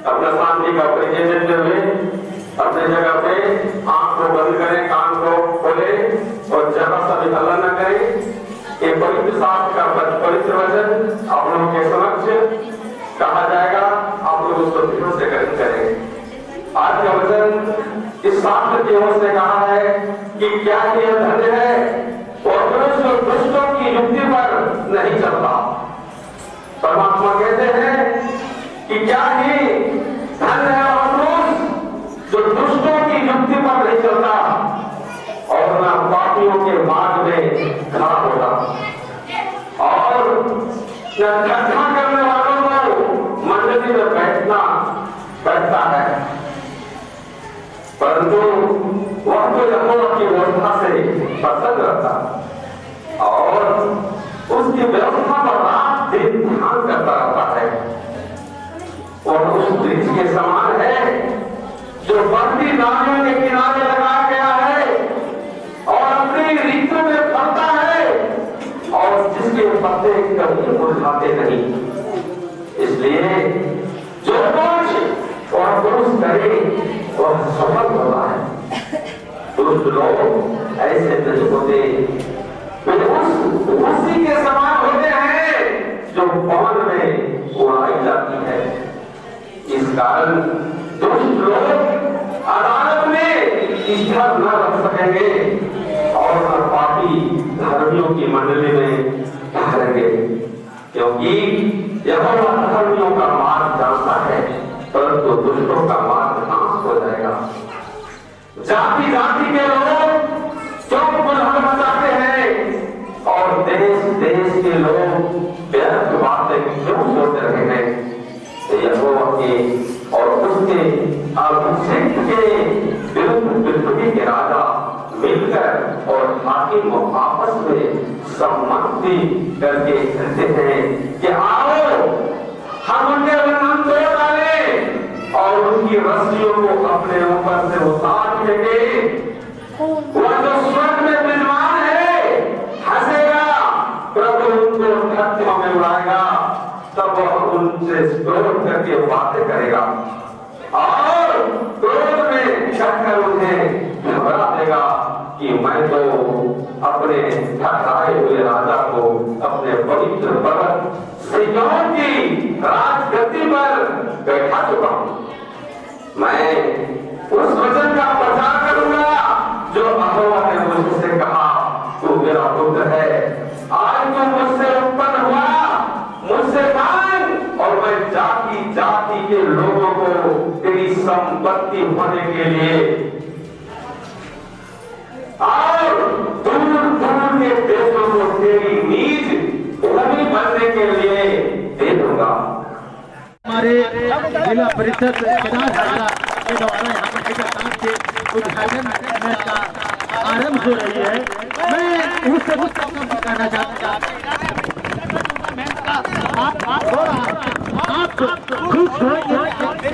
अपना शांति का परिचय देते हुए अपने जगह पे आंख को बंद करें, कान को खोले और जरा सा भी हल्ला न करें। ये पवित्र शास्त्र का पवित्र वचन आप लोगों के समक्ष कहा जाएगा, आप लोग उसको ध्यान से ग्रहण करें। आज का वचन इस शास्त्र की ओर से कहा है कि क्या ये धन्य है और पुरुष दुष्टों की युक्ति पर नहीं चलता। परमात्मा कहते हैं कि क्या ही धन्य है और पुरुष जो दुष्टों की युक्ति पर नहीं चलता और न पापियों के मार्ग में खड़ा होता और न ठट्ठा करने वालों को मंडली में बैठता है, परंतु वह तो यहोवा की व्यवस्था से प्रसन्न रहता और उसकी व्यवस्था पर रात दिन ध्यान करता रहता है। और उस वृक्ष के समान है जो बढ़ती नालियों के किनारे लगाया गया है और अपनी ऋतु में फलता है और जिसके पत्ते कभी मुरझाते नहीं। इसलिए जो कुछ और पुरुष करे वह सफल होता है। दुष्ट लोग ऐसे नहीं होते, वे उसी के समान होते हैं जो पवन में उड़ाई जाती है। इस कारण दुष्ट लोग अदालत में स्थिर न रख सकेंगे और न पापी धर्मियों की मंडली में ठहरेंगे, क्योंकि यहोवा धर्मियों का मार्ग जानता है परंतु दुष्टों का मार्ग नाश हो जाएगा। जाति जाति के लोग क्यों कुल्हाड़ मचाते हैं और देश देश के लोग व्यर्थ बातें क्यों सोच रहे हैं। यहोवा के और उसके अभिषेक के विरुद्ध पृथ्वी के राजा मिलकर और हाकिम आपस में सम्मति करके कहते हैं कि आओ हम उनके बंधन तोड़ डालें और उनकी रस्सियों को अपने ऊपर से उतार देंगे। वह जो स्वर्ग में विद्वान है हंसेगा, प्रभु उनको धरती में उड़ाएगा, तब वह उनसे क्रोध करके बातें करेगा और क्रोध में चढ़कर उन्हें घबरा देगा कि मैं तो अपने ठहराए हुए राजा को अपने पवित्र पर्वत सिय्योन की राजगद्दी पर बैठा चुका हूं। मैं उस वचन का प्रचार करूंगा जो यहोवा ने मुझसे कहा, तू मेरा पुत्र है, आज तू मुझसे उत्पन्न हुआ, मुझसे मांग और मैं जाति जाति के लोगों को तेरी संपत्ति होने के लिए और दूर दूर के देशों को तेरी नीज भूमि बनने के लिए दे दूंगा। हमारे जिला परिषद के द्वारा यहाँ पर काम के उद्घाटन का आरंभ हो रही है। मैं उससे कुछ बताना चाहता आप खुश होंगे।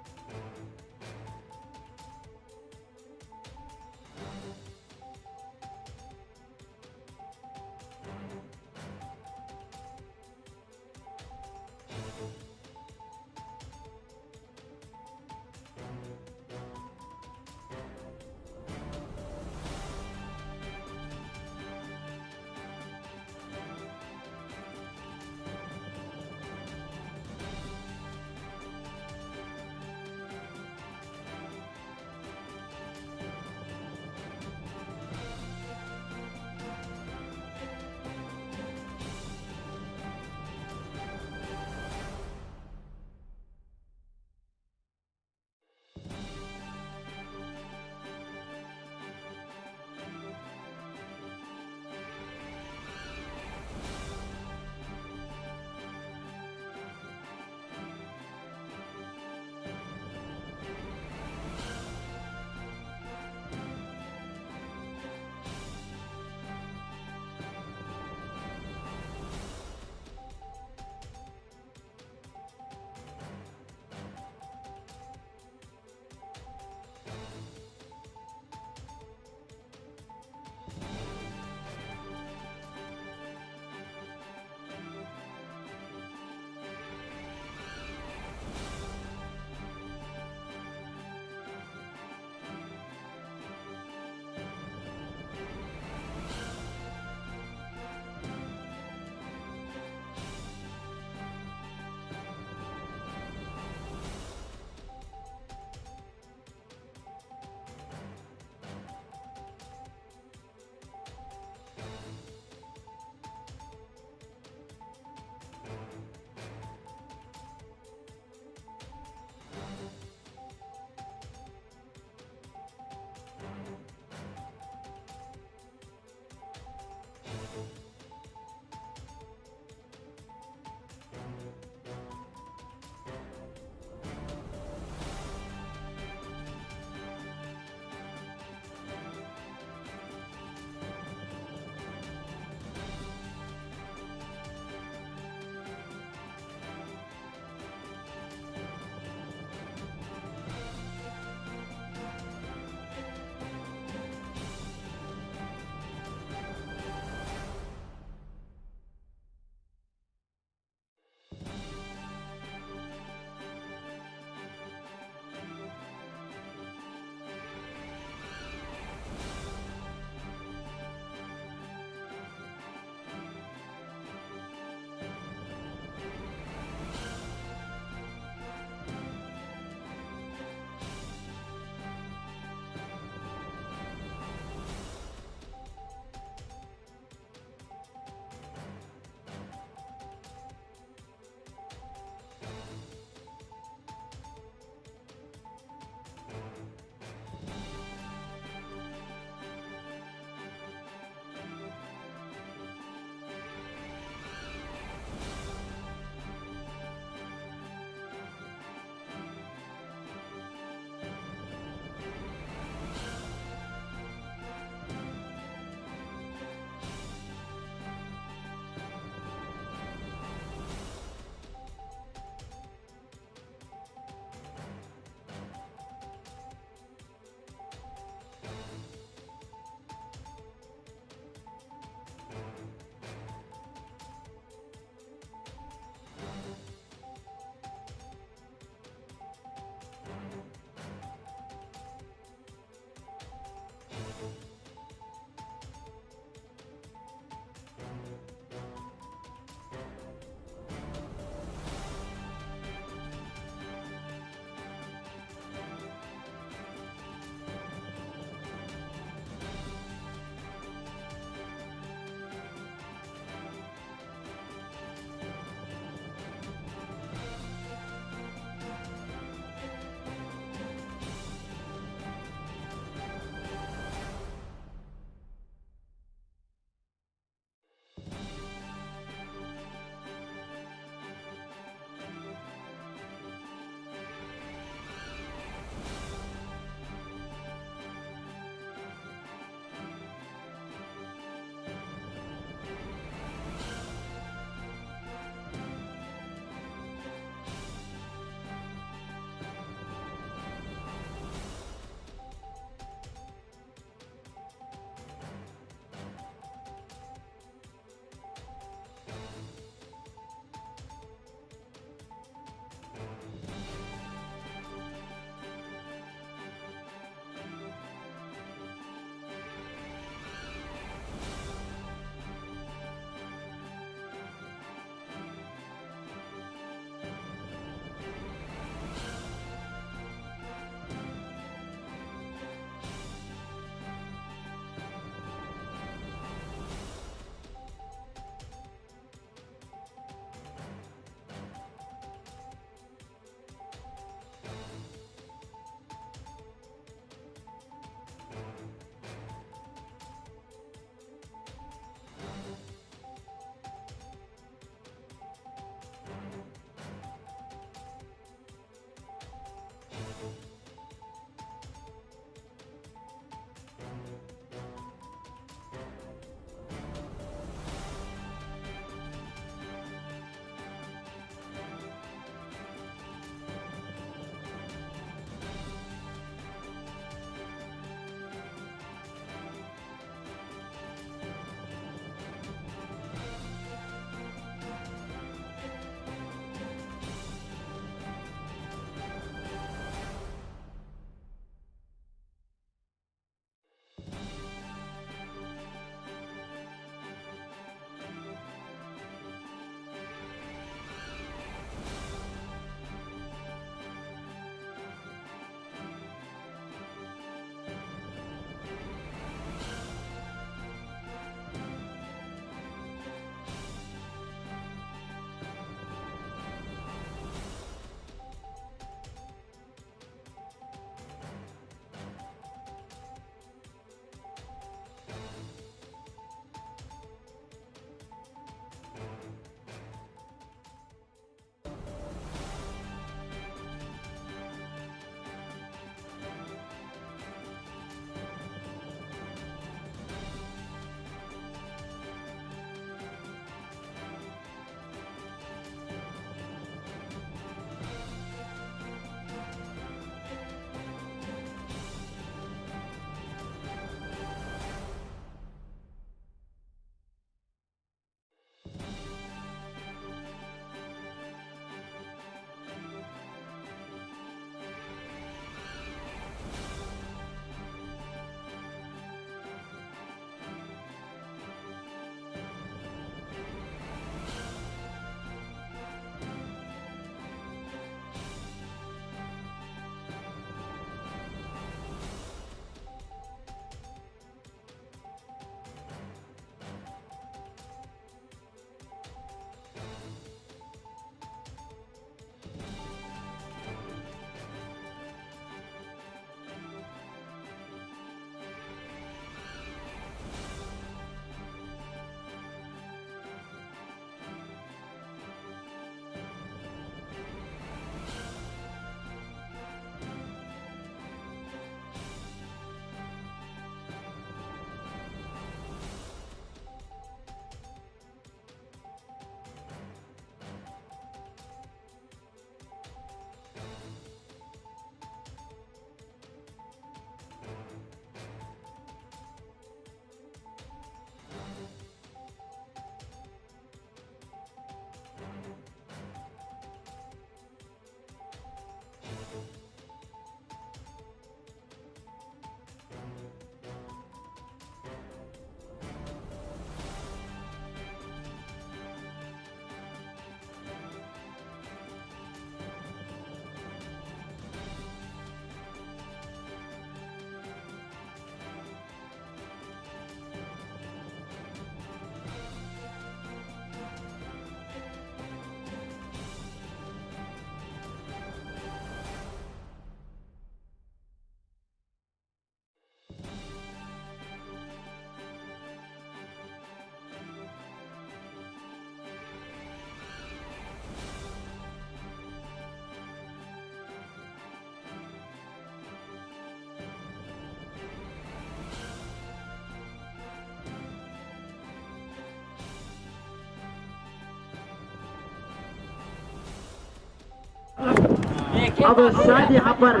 अब शायद यहाँ पर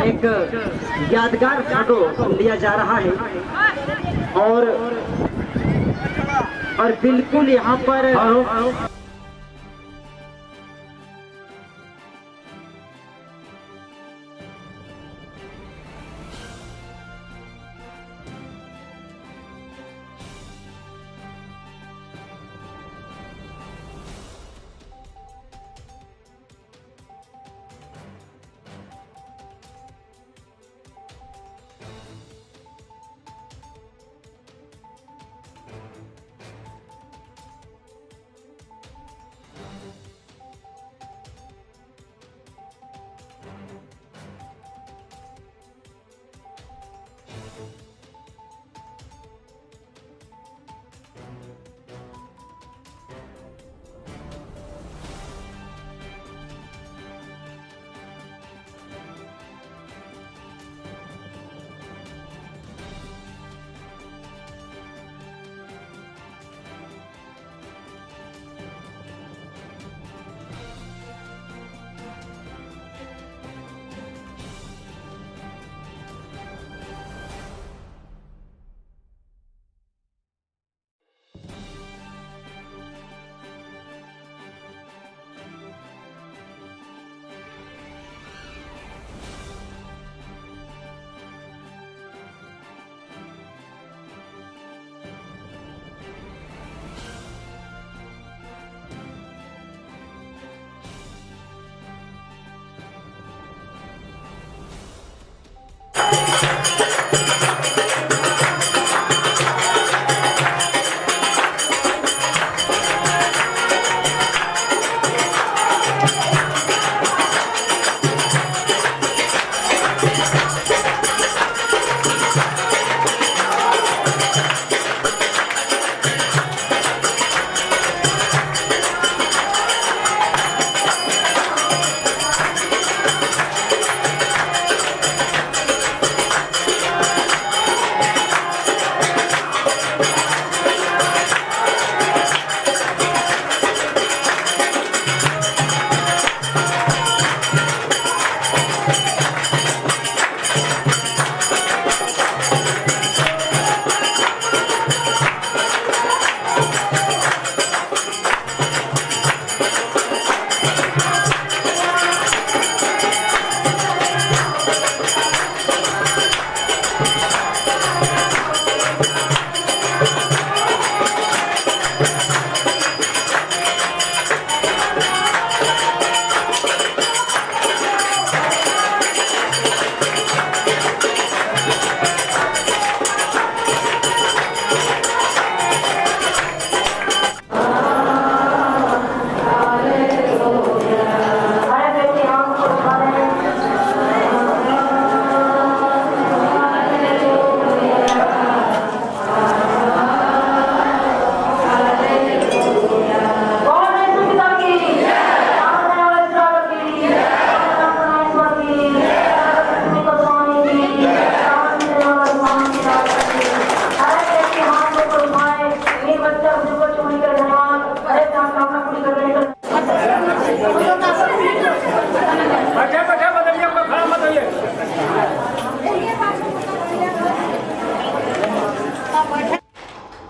एक यादगार फोटो लिया जा रहा है और बिल्कुल यहाँ पर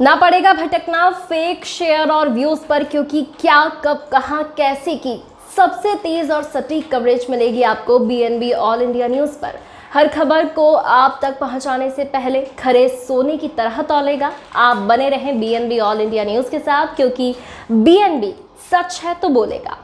ना पड़ेगा भटकना फेक शेयर और व्यूज पर, क्योंकि क्या कब कहां कैसे की सबसे तेज और सटीक कवरेज मिलेगी आपको BNB ऑल इंडिया न्यूज़ पर। हर खबर को आप तक पहुंचाने से पहले खरे सोने की तरह तौलेगा। आप बने रहें BNB ऑल इंडिया न्यूज़ के साथ, क्योंकि BNB सच है तो बोलेगा।